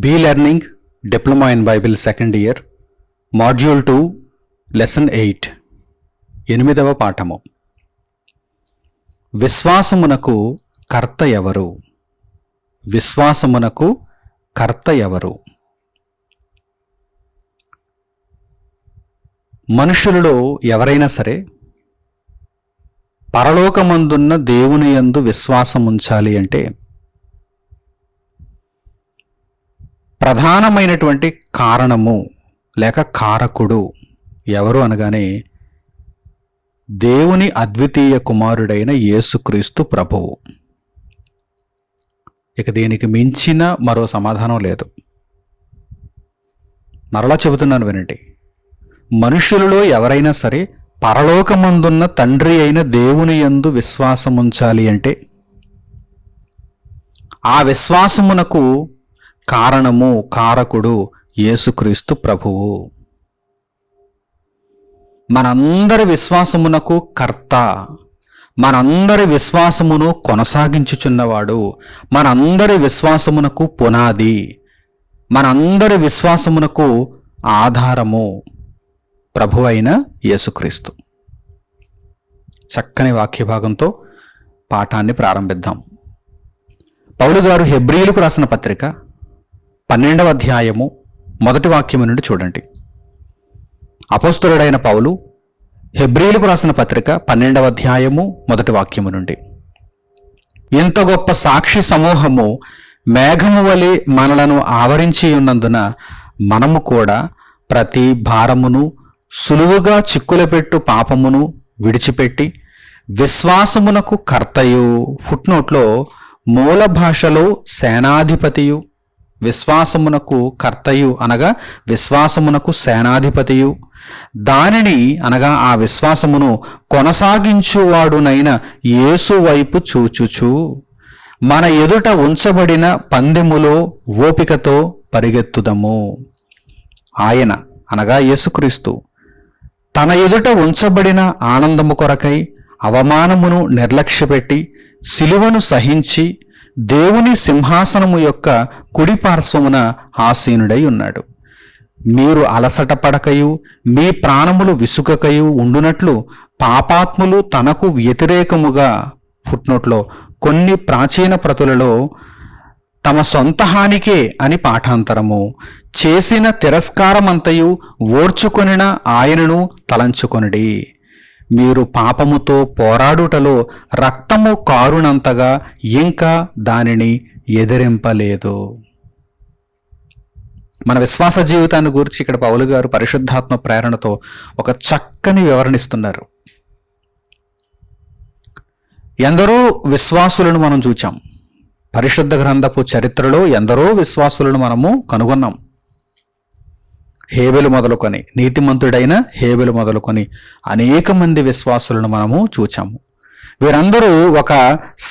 Be learning diploma in Bible second year module 2 lesson 8 8వ పాఠము. విశ్వాసమునకు కర్త ఎవరు? విశ్వాసమునకు కర్త ఎవరు? మనుషులలో ఎవరైనా సరే పరలోకమందున్న దేవుని యందు విశ్వాసముంచాలి అంటే ప్రధానమైనటువంటి కారణము లేక కారకుడు ఎవరు అనగానే దేవుని అద్వితీయ కుమారుడైన యేసుక్రీస్తు ప్రభువు. ఇక దీనికి మించిన మరో సమాధానం లేదు. మరలా చెబుతున్నాను వినండి. మనుషులలో ఎవరైనా సరే పరలోకమందున్న తండ్రి అయిన దేవుని యందు విశ్వాసముంచాలి అంటే ఆ విశ్వాసమునకు కారణము కారకుడు యేసుక్రీస్తు ప్రభువు. మనందరి విశ్వాసమునకు కర్త, మనందరి విశ్వాసమును కొనసాగించుచున్నవాడు, మనందరి విశ్వాసమునకు పునాది, మనందరి విశ్వాసమునకు ఆధారము ప్రభువైన యేసుక్రీస్తు. చక్కని వాక్యభాగంతో పాఠాన్ని ప్రారంభిద్దాం. పౌలు గారు హెబ్రీయులకు రాసిన పత్రిక 12వ అధ్యాయము 1వ వాక్యము నుండి చూడండి. అపోస్తలుడైన పౌలు హెబ్రీయులకు రాసిన పత్రిక 12వ అధ్యాయము 1వ వాక్యము నుండి, ఇంత గొప్ప సాక్షి సమూహము మేఘము వలె మనలను ఆవరించి ఉన్నందున మనము కూడా ప్రతి భారమును సులువుగా చిక్కులపెట్టు పాపమును విడిచిపెట్టి విశ్వాసమునకు కర్తయు, ఫుట్నోట్లో మూల భాషలో సేనాధిపతియు, విశ్వాసమునకు కర్తయు అనగా విశ్వాసమునకు సేనాధిపతియు, దానిని అనగా ఆ విశ్వాసమును కొనసాగించువాడునైన యేసు వైపు చూచుచు మన ఎదుట ఉంచబడిన పందెములో ఓపికతో పరిగెత్తుదము. ఆయన అనగా యేసుక్రీస్తు తన ఎదుట ఉంచబడిన ఆనందము కొరకై అవమానమును నిర్లక్ష్యపెట్టి సిలువను సహించి దేవుని సింహాసనము యొక్క కుడి పార్శ్వమున ఆసీనుడై ఉన్నాడు. మీరు అలసట పడకయు మీ ప్రాణములు విసుకకయు ఉండునట్లు పాపాత్ములు తనకు వ్యతిరేకముగా, ఫుట్నోట్లో కొన్ని ప్రాచీన ప్రతులలో తమ సొంత హానికే అని పాఠాంతరము, చేసిన తిరస్కారమంతయు ఓర్చుకొనిన ఆయనను తలంచుకొనిడి. మీరు పాపముతో పోరాడుటలో రక్తము కారునంతగా ఇంకా దానిని ఎదిరింపలేదు. మన విశ్వాస జీవితాన్ని గురించి ఇక్కడ పౌలు గారు పరిశుద్ధాత్మ ప్రేరణతో ఒక చక్కని వివరణ ఇస్తున్నారు. ఎందరో విశ్వాసులను మనం చూచాం. పరిశుద్ధ గ్రంథపు చరిత్రలో ఎందరో విశ్వాసులను మనము కనుగొన్నాం. హేబెలు మొదలుకొని, నీతిమంతుడైన హేబెలు మొదలుకొని అనేక మంది విశ్వాసులను మనము చూచాము. వీరందరూ ఒక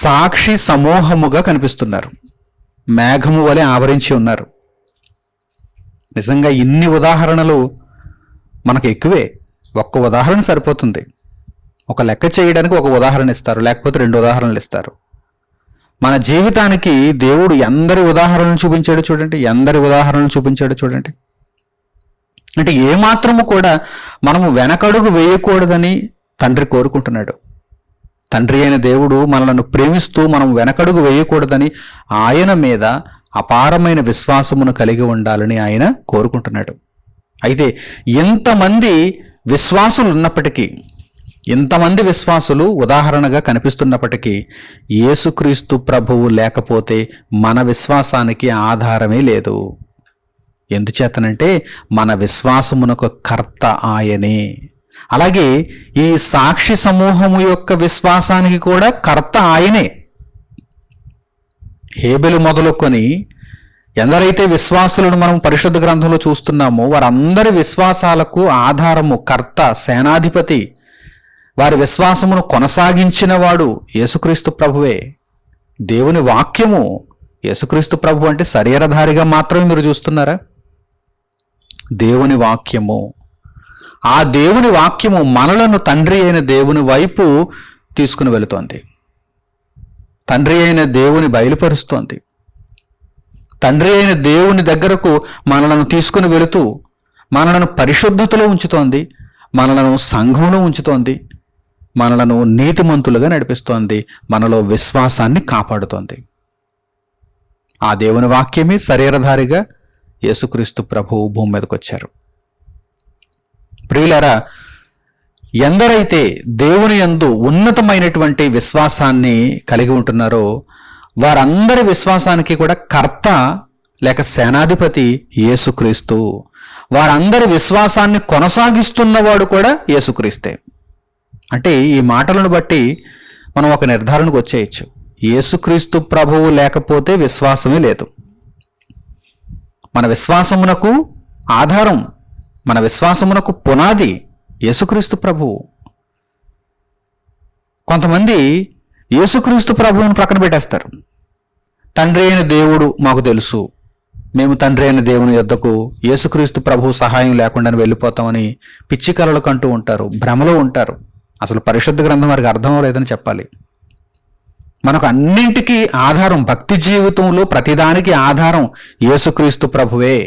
సాక్షి సమూహముగా కనిపిస్తున్నారు. మేఘము వలె ఆవరించి ఉన్నారు. నిజంగా ఇన్ని ఉదాహరణలు మనకు ఎక్కువే. ఒక్క ఉదాహరణ సరిపోతుంది. ఒక లెక్క చేయడానికి ఒక ఉదాహరణ ఇస్తారు, లేకపోతే 2 ఉదాహరణలు ఇస్తారు. మన జీవితానికి దేవుడు ఎందరి ఉదాహరణలు చూపించాడు చూడండి, ఎందరి ఉదాహరణలు చూపించాడు చూడండి. అంటే ఏమాత్రము కూడా మనము వెనకడుగు వేయకూడదని తండ్రి కోరుకుంటున్నాడు. తండ్రి అయిన దేవుడు మనలను ప్రేమిస్తూ మనం వెనకడుగు వేయకూడదని ఆయన మీద అపారమైన విశ్వాసమును కలిగి ఉండాలని ఆయన కోరుకుంటున్నాడు. అయితే ఇంతమంది విశ్వాసులు ఉన్నప్పటికీ, ఇంతమంది విశ్వాసులు ఉదాహరణగా కనిపిస్తున్నప్పటికీ యేసుక్రీస్తు ప్రభువు లేకపోతే మన విశ్వాసానికి ఆధారమే లేదు. ఎందుచేతనంటే మన విశ్వాసమునకు కర్త ఆయనే. అలాగే ఈ సాక్షి సమూహము యొక్క విశ్వాసానికి కూడా కర్త ఆయనే. హేబెలు మొదలుకొని ఎందరైతే విశ్వాసులను మనం పరిశుద్ధ గ్రంథంలో చూస్తున్నామో వారందరి విశ్వాసాలకు ఆధారము కర్త, సేనాధిపతి, వారి విశ్వాసమును కొనసాగించిన వాడు యేసుక్రీస్తు ప్రభువే. దేవుని వాక్యము, యేసుక్రీస్తు ప్రభు అంటే శరీరధారిగా మాత్రమే మీరు చూస్తున్నారా? దేవుని వాక్యము, ఆ దేవుని వాక్యము మనలను తండ్రి అయిన దేవుని వైపు తీసుకుని వెళుతోంది. తండ్రి అయిన దేవుని బయలుపరుస్తోంది. తండ్రి అయిన దేవుని దగ్గరకు మనలను తీసుకుని వెళుతూ మనలను పరిశుద్ధతలో ఉంచుతోంది, మనలను సంఘంలో ఉంచుతోంది, మనలను నీతిమంతులుగా నడిపిస్తోంది, మనలో విశ్వాసాన్ని కాపాడుతోంది. ఆ దేవుని వాక్యమే శరీరధారిగా యేసుక్రీస్తు ప్రభువు భూమి మీదకి వచ్చారు. ప్రియులారా, ఎందరైతే దేవుని యందు ఉన్నతమైనటువంటి విశ్వాసాన్ని కలిగి ఉంటున్నారో వారందరి విశ్వాసానికి కూడా కర్త లేక సేనాధిపతి యేసుక్రీస్తు. వారందరి విశ్వాసాన్ని కొనసాగిస్తున్నవాడు కూడా యేసుక్రీస్తే. అంటే ఈ మాటలను బట్టి మనం ఒక నిర్ధారణకు వచ్చేయచ్చు, యేసుక్రీస్తు ప్రభువు లేకపోతే విశ్వాసమే లేదు. మన విశ్వాసమునకు ఆధారం, మన విశ్వాసమునకు పునాది యేసుక్రీస్తు ప్రభువు. కొంతమంది యేసుక్రీస్తు ప్రభువును ప్రక్కన పెట్టేస్తారు. తండ్రి అయిన దేవుడు మాకు తెలుసు, మేము తండ్రి అయిన దేవుని యొద్దకు యేసుక్రీస్తు ప్రభువు సహాయం లేకుండా వెళ్ళిపోతామని పిచ్చి కలలు కంటూ ఉంటారు, భ్రమలో ఉంటారు. అసలు పరిశుద్ధ గ్రంథం వారికి అర్థం లేదని చెప్పాలి. మనకు అన్నింటికీ ఆధారం, భక్తి జీవితంలో ప్రతిదానికి ఆధారం యేసుక్రీస్తు ప్రభువే.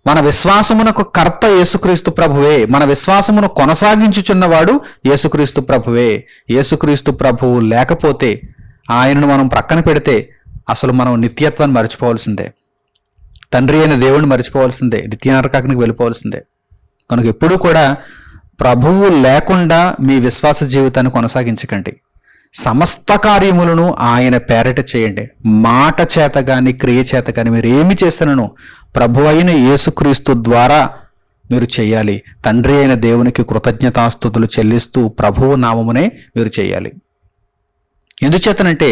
మన విశ్వాసమునకు కర్త యేసుక్రీస్తు ప్రభువే, మన విశ్వాసమును కొనసాగించుచున్నవాడు యేసుక్రీస్తు ప్రభువే. యేసుక్రీస్తు ప్రభువు లేకపోతే, ఆయనను మనం ప్రక్కన పెడితే అసలు మనం నిత్యత్వాన్ని మర్చిపోవాల్సిందే, తండ్రి అయిన దేవుడిని మర్చిపోవాల్సిందే, నిత్య నరకానికి వెళ్ళిపోవాల్సిందే. కనుక ఎప్పుడూ కూడా ప్రభువు లేకుండా మీ విశ్వాస జీవితాన్ని కొనసాగించకండి. సమస్త కార్యములను ఆయన పేరట చేయండి. మాట చేత గాని క్రియ చేత గాని మీరు ఏమి చేసినను ప్రభు అయిన యేసుక్రీస్తు ద్వారా మీరు చేయాలి. తండ్రి అయిన దేవునికి కృతజ్ఞతాస్తుతులు చెల్లిస్తూ ప్రభువు నామమునే మీరు చేయాలి. ఎందుచేతనంటే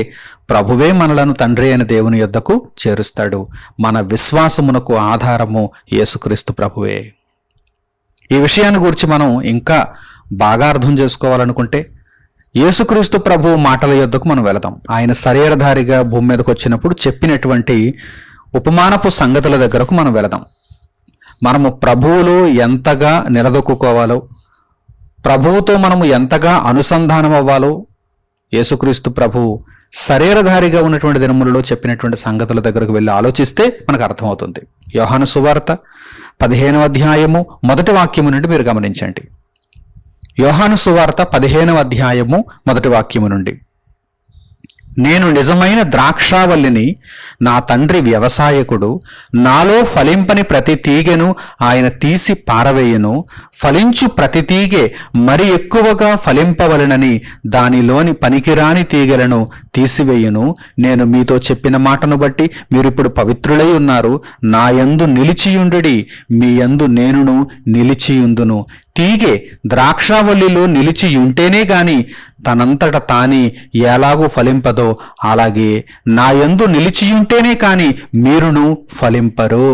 ప్రభువే మనలను తండ్రి అయిన దేవుని యొద్దకు చేరుస్తాడు. మన విశ్వాసమునకు ఆధారము యేసుక్రీస్తు ప్రభువే. ఈ విషయాన్ని గురించి మనం ఇంకా బాగా అర్థం చేసుకోవాలనుకుంటే యేసుక్రీస్తు ప్రభువు మాటల యొద్దకు మనం వెళదాం. ఆయన శరీరధారిగా భూమి మీదకు వచ్చినప్పుడు చెప్పినటువంటి ఉపమానపు సంగతుల దగ్గరకు మనం వెళదాం. మనము ప్రభువులో ఎంతగా నిలదొక్కుకోవాలో, ప్రభువుతో మనము ఎంతగా అనుసంధానం అవ్వాలో యేసుక్రీస్తు ప్రభువు శరీరధారిగా ఉన్నటువంటి దినములలో చెప్పినటువంటి సంగతుల దగ్గరకు వెళ్ళి ఆలోచిస్తే మనకు అర్థమవుతుంది. యోహాను సువార్త 15వ అధ్యాయము 1వ వాక్యము నుండి మీరు గమనించండి. యోహాను సువార్త 15వ అధ్యాయము 1వ వాక్యము నుండి, నేను నిజమైన ద్రాక్షావల్లిని, నా తండ్రి వ్యవసాయకుడు, నాలో ఫలింపని ప్రతి తీగెను ఆయన తీసి పారవేయును, ఫలించు ప్రతి తీగె మరి ఎక్కువగా ఫలింపవలనని దానిలోని పనికిరాని తీగలను తీసివేయును. నేను మీతో చెప్పిన మాటను బట్టి మీరిప్పుడు పవిత్రులై ఉన్నారు. నా యందు నిలిచియుండుడి, మీ యందు నేనును నిలిచియుందును. తీగె ద్రాక్షావల్లిలో నిలిచి ఉంటేనే గాని తనంతట తాని ఎలాగూ ఫలింపదో, అలాగే నా యందు నిలిచియుంటేనే కాని మీరును ఫలింపరు.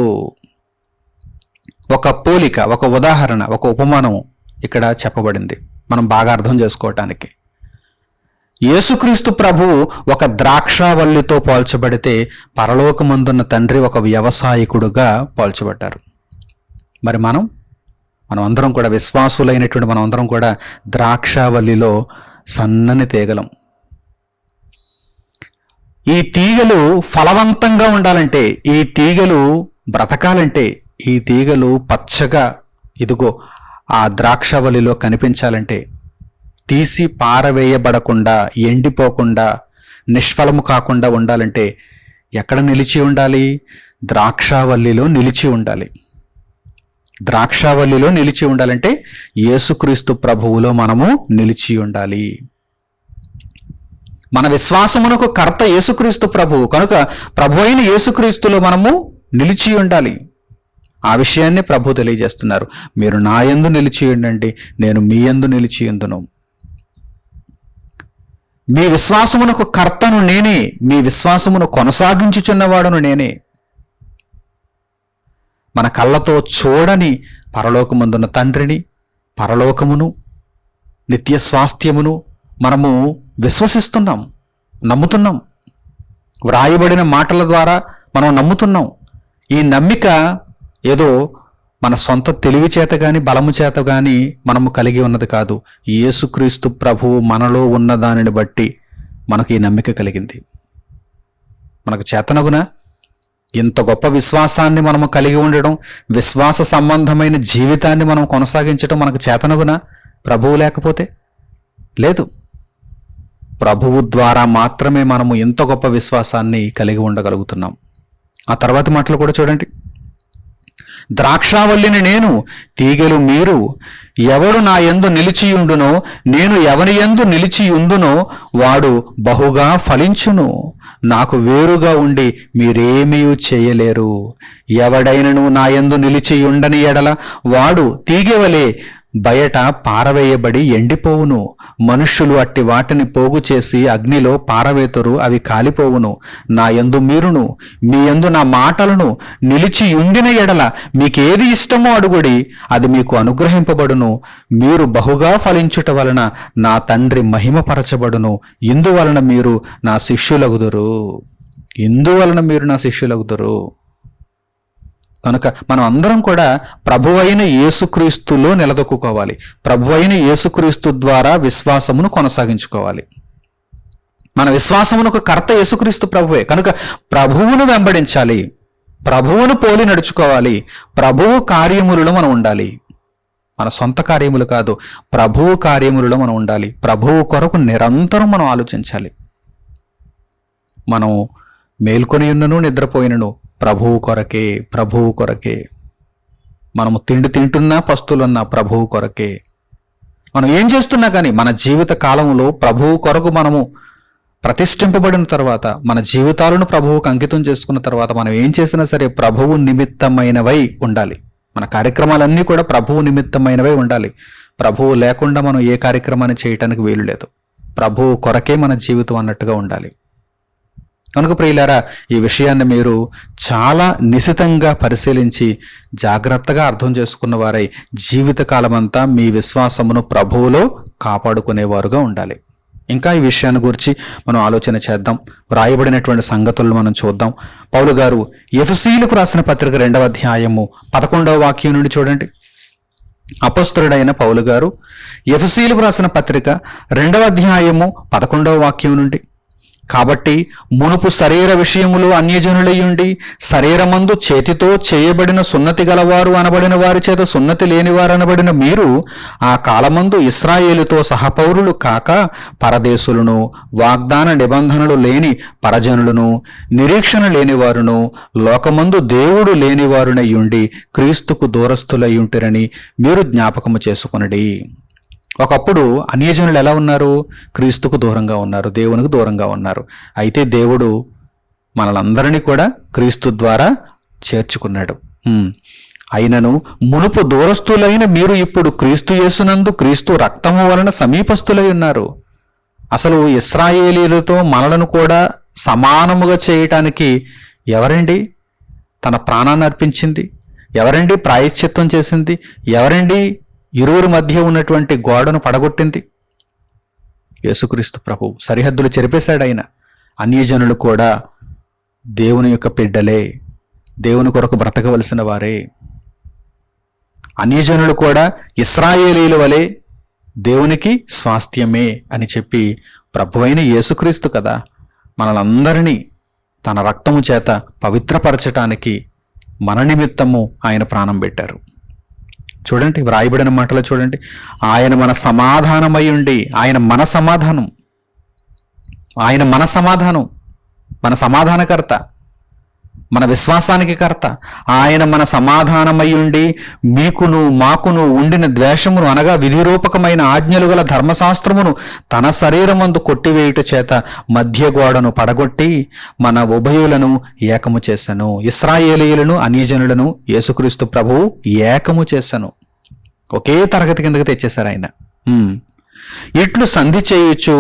ఒక పోలిక, ఒక ఉదాహరణ, ఒక ఉపమానం ఇక్కడ చెప్పబడింది మనం బాగా అర్థం చేసుకోవటానికి. యేసుక్రీస్తు ప్రభువు ఒక ద్రాక్షావల్లితో పోల్చబడితే పరలోకమందున్న తండ్రి ఒక వ్యవసాయకుడుగా పోల్చబడ్డారు. మరి మనం అందరం కూడా విశ్వాసులైనటువంటి మనం అందరం కూడా ద్రాక్షావల్లిలో సన్నని తీగలం. ఈ తీగలు ఫలవంతంగా ఉండాలంటే, ఈ తీగలు బ్రతకాలంటే, ఈ తీగలు పచ్చగా ఇదిగో ఆ ద్రాక్షావల్లిలో కనిపించాలంటే, తీసి పారవేయబడకుండా, ఎండిపోకుండా, నిష్ఫలము కాకుండా ఉండాలంటే ఎక్కడ నిలిచి ఉండాలి? ద్రాక్షావల్లిలో నిలిచి ఉండాలి. ద్రాక్షావల్లిలో నిలిచి ఉండాలంటే యేసుక్రీస్తు ప్రభువులో మనము నిలిచి ఉండాలి. మన విశ్వాసమునకు కర్త యేసుక్రీస్తు ప్రభువు కనుక ప్రభు అయిన యేసుక్రీస్తులో మనము నిలిచి ఉండాలి. ఆ విషయాన్ని ప్రభు తెలియజేస్తున్నారు. మీరు నా యందు నిలిచి ఉండండి, నేను మీ యందు నిలిచి ఉందును. మీ విశ్వాసమునకు కర్తను నేనే, మీ విశ్వాసమును కొనసాగించుచున్నవాడును నేనే. మన కళ్ళతో చూడని పరలోకమందున్న తండ్రిని, పరలోకమును, నిత్య స్వాస్థ్యమును మనము విశ్వసిస్తున్నాం, నమ్ముతున్నాం. వ్రాయబడిన మాటల ద్వారా మనం నమ్ముతున్నాం. ఈ నమ్మిక ఏదో మన సొంత తెలివి చేత కానీ బలము చేత కానీ మనము కలిగి ఉన్నది కాదు. యేసుక్రీస్తు ప్రభువు మనలో ఉన్న దానిని బట్టి మనకు ఈ నమ్మిక కలిగింది. మనకు చేతనగునా? ఇంత గొప్ప విశ్వాసాన్ని మనము కలిగి ఉండడం, విశ్వాస సంబంధమైన జీవితాన్ని మనం కొనసాగించడం మనకు చేతనగునా? ప్రభువు లేకపోతే లేదు. ప్రభువు ద్వారా మాత్రమే మనము ఇంత గొప్ప విశ్వాసాన్ని కలిగి ఉండగలుగుతున్నాం. ఆ తర్వాతి మాటలు కూడా చూడండి. ద్రాక్షావల్లిని నేను, తీగెలు మీరు. ఎవడు నా యందు నిలిచియుండునో, నేను ఎవని యందు నిలిచియుందునో వాడు బహుగా ఫలించును. నాకు వేరుగా ఉండి మీరేమీ చేయలేరు. ఎవడైనను నా యందు నిలిచియుండని ఎడల వాడు తీగెవలే బయట పారవేయబడి ఎండిపోవును. మనుష్యులు అట్టి వాటిని పోగు చేసి అగ్నిలో పారవేతురు, అవి కాలిపోవును. నా యందు మీరును, మీ యందు నా మాటలను నిలిచి ఉండిన ఎడల మీకేది ఇష్టమో అడుగుడి, అది మీకు అనుగ్రహింపబడును. మీరు బహుగా ఫలించుట వలన నా తండ్రి మహిమపరచబడును. ఇందువలన మీరు నా శిష్యులగుదురు. ఇందువలన మీరు నా శిష్యులగుదురు. కనుక మనం అందరం కూడా ప్రభువైన యేసుక్రీస్తులో నిలదొక్కుకోవాలి. ప్రభువైన యేసుక్రీస్తు ద్వారా విశ్వాసమును కొనసాగించుకోవాలి. మన విశ్వాసమునకు కర్త యేసుక్రీస్తు ప్రభువే. కనుక ప్రభువును వెంబడించాలి, ప్రభువును పోలి నడుచుకోవాలి. ప్రభువు కార్యములలో మనం ఉండాలి. మన సొంత కార్యములు కాదు, ప్రభువు కార్యములలో మనం ఉండాలి. ప్రభువు కొరకు నిరంతరం మనం ఆలోచించాలి. మనం మేల్కొని ఉన్నను నిద్రపోయినను ప్రభువు కొరకే, ప్రభువు కొరకే. మనము తిండి తింటున్నా పస్తులున్నా ప్రభువు కొరకే. మనం ఏం చేస్తున్నా కానీ మన జీవిత కాలంలో ప్రభువు కొరకు మనము ప్రతిష్ఠింపబడిన తర్వాత, మన జీవితాలను ప్రభువుకు అంకితం చేసుకున్న తర్వాత మనం ఏం చేసినా సరే ప్రభువు నిమిత్తమైనవై ఉండాలి. మన కార్యక్రమాలన్నీ కూడా ప్రభువు నిమిత్తమైనవై ఉండాలి. ప్రభువు లేకుండా మనం ఏ కార్యక్రమాన్ని చేయటానికి వీలు లేదు. ప్రభువు కొరకే మన జీవితం అన్నట్టుగా ఉండాలి. కనుక ప్రియులారా, ఈ విషయాన్ని మీరు చాలా నిశితంగా పరిశీలించి జాగ్రత్తగా అర్థం చేసుకున్న వారై జీవితకాలమంతా మీ విశ్వాసమును ప్రభువులో కాపాడుకునేవారుగా ఉండాలి. ఇంకా ఈ విషయాన్ని గురించి మనం ఆలోచన చేద్దాం. వ్రాయబడినటువంటి సంగతులను మనం చూద్దాం. పౌలు గారు ఎఫెసీయులకు రాసిన పత్రిక 2వ అధ్యాయము 11వ వాక్యం నుండి చూడండి. అపొస్తలుడైన పౌలు గారు ఎఫెసీయులకు రాసిన పత్రిక 2వ అధ్యాయము 11వ వాక్యం నుండి, కాబట్టి మునుపు శరీర విషయములు అన్యజనులయ్యుండి శరీరమందు చేతితో చేయబడిన సున్నతి గలవారు అనబడిన వారి చేత సున్నతి లేనివారు అనబడిన మీరు ఆ కాలమందు ఇశ్రాయేలుతో సహపౌరులు కాక పరదేశులను, వాగ్దాన నిబంధనలు లేని పరజనులను, నిరీక్షణ లేనివారును, లోకమందు దేవుడు లేనివారునయ్యుండి క్రీస్తుకు దూరస్థులయ్యుంటిరని మీరు జ్ఞాపకము చేసుకొనడి. ఒకప్పుడు అన్యజనులు ఎలా ఉన్నారు? క్రీస్తుకు దూరంగా ఉన్నారు, దేవునికి దూరంగా ఉన్నారు. అయితే దేవుడు మనలందరినీ కూడా క్రీస్తు ద్వారా చేర్చుకున్నాడు. అయినను మునుపు దూరస్తులైన మీరు ఇప్పుడు క్రీస్తు యేసునందు క్రీస్తు రక్తము వలన సమీపస్తులై ఉన్నారు. అసలు ఇశ్రాయేలీలతో మనలను కూడా సమానముగా చేయటానికి ఎవరండి తన ప్రాణాన్ని అర్పించింది? ఎవరండి ప్రాయశ్చిత్తం చేసింది? ఎవరండి ఇరువురి మధ్య ఉన్నటువంటి గోడను పడగొట్టింది? యేసుక్రీస్తు ప్రభువు. సరిహద్దులు చెరిపేశాడు ఆయన. అన్యజనులు కూడా దేవుని యొక్క బిడ్డలే, దేవుని కొరకు బ్రతకవలసిన వారే. అన్యజనులు కూడా ఇశ్రాయేలీల వలె దేవునికి స్వాస్థ్యమే అని చెప్పి ప్రభువైన యేసుక్రీస్తు కదా మనలందరినీ తన రక్తము చేత పవిత్రపరచటానికి మన నిమిత్తము ఆయన ప్రాణం పెట్టారు. చూడండి, వ్రాయబడిన మాటలు చూడండి. ఆయన మన సమాధానమై ఉండి, ఆయన మన సమాధానం, ఆయన మన సమాధానం, మన సమాధానకర్త, మన విశ్వాసానికి కర్త. ఆయన మన సమాధానమై ఉండి మీకును మాకును ఉండిన ద్వేషమును అనగా విధిరూపకమైన ఆజ్ఞలు గల ధర్మశాస్త్రమును తన శరీరమందు కొట్టివేయుట చేత మధ్య గోడను పడగొట్టి మన ఉభయులను ఏకము చేశాను. ఇశ్రాయేలీయులను అన్యజనులను యేసుక్రీస్తు ప్రభువు ఏకము చేశాను. ఒకే తరగతి కిందకి తెచ్చేశారు ఆయన. ఇట్లు సంధి చేయొచ్చు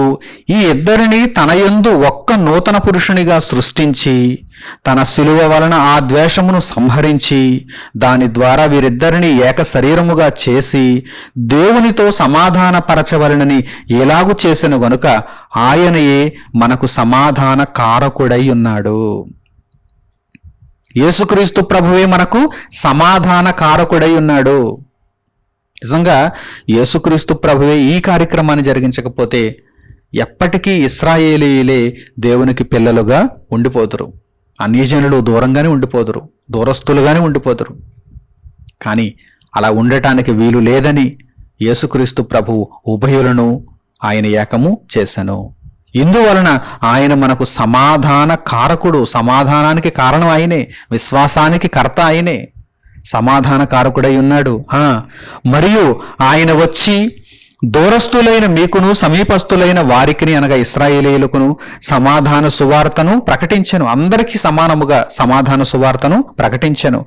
ఈ ఇద్దరిని తన యందు ఒక్క నూతన పురుషునిగా సృష్టించి తన శిలువ వలన ఆ ద్వేషమును సంహరించి దాని ద్వారా వీరిద్దరిని ఏక శరీరముగా చేసి దేవునితో సమాధానపరచవలనని ఎలాగు చేసిన గనుక ఆయనయే మనకు సమాధాన కారకుడై ఉన్నాడు. యేసుక్రీస్తు ప్రభువే మనకు సమాధాన కారకుడై ఉన్నాడు. నిజంగా యేసుక్రీస్తు ప్రభువే ఈ కార్యక్రమాన్ని జరిగించకపోతే ఎప్పటికీ ఇశ్రాయేలీయులే దేవునికి పిల్లలుగా ఉండిపోతురు. అన్యజనులు దూరంగానే ఉండిపోదురు, దూరస్తులుగానే ఉండిపోదురు. కానీ అలా ఉండటానికి వీలు లేదని యేసుక్రీస్తు ప్రభువు ఉభయులను ఆయన ఏకము చేశాను. ఇందువలన ఆయన మనకు సమాధాన కారకుడు, సమాధానానికి కారణం ఆయనే, విశ్వాసానికి కర్త ఆయనే, సమాధాన కారకుడై ఉన్నాడు. మరియు ఆయన వచ్చి దూరస్తులైన మీకును సమీపస్తులైన వారికిని అనగా ఇశ్రాయేలీయులకును సమాధాన సువార్తను ప్రకటించెను. అందరికీ సమానముగా సమాధాన సువార్తను ప్రకటించెను.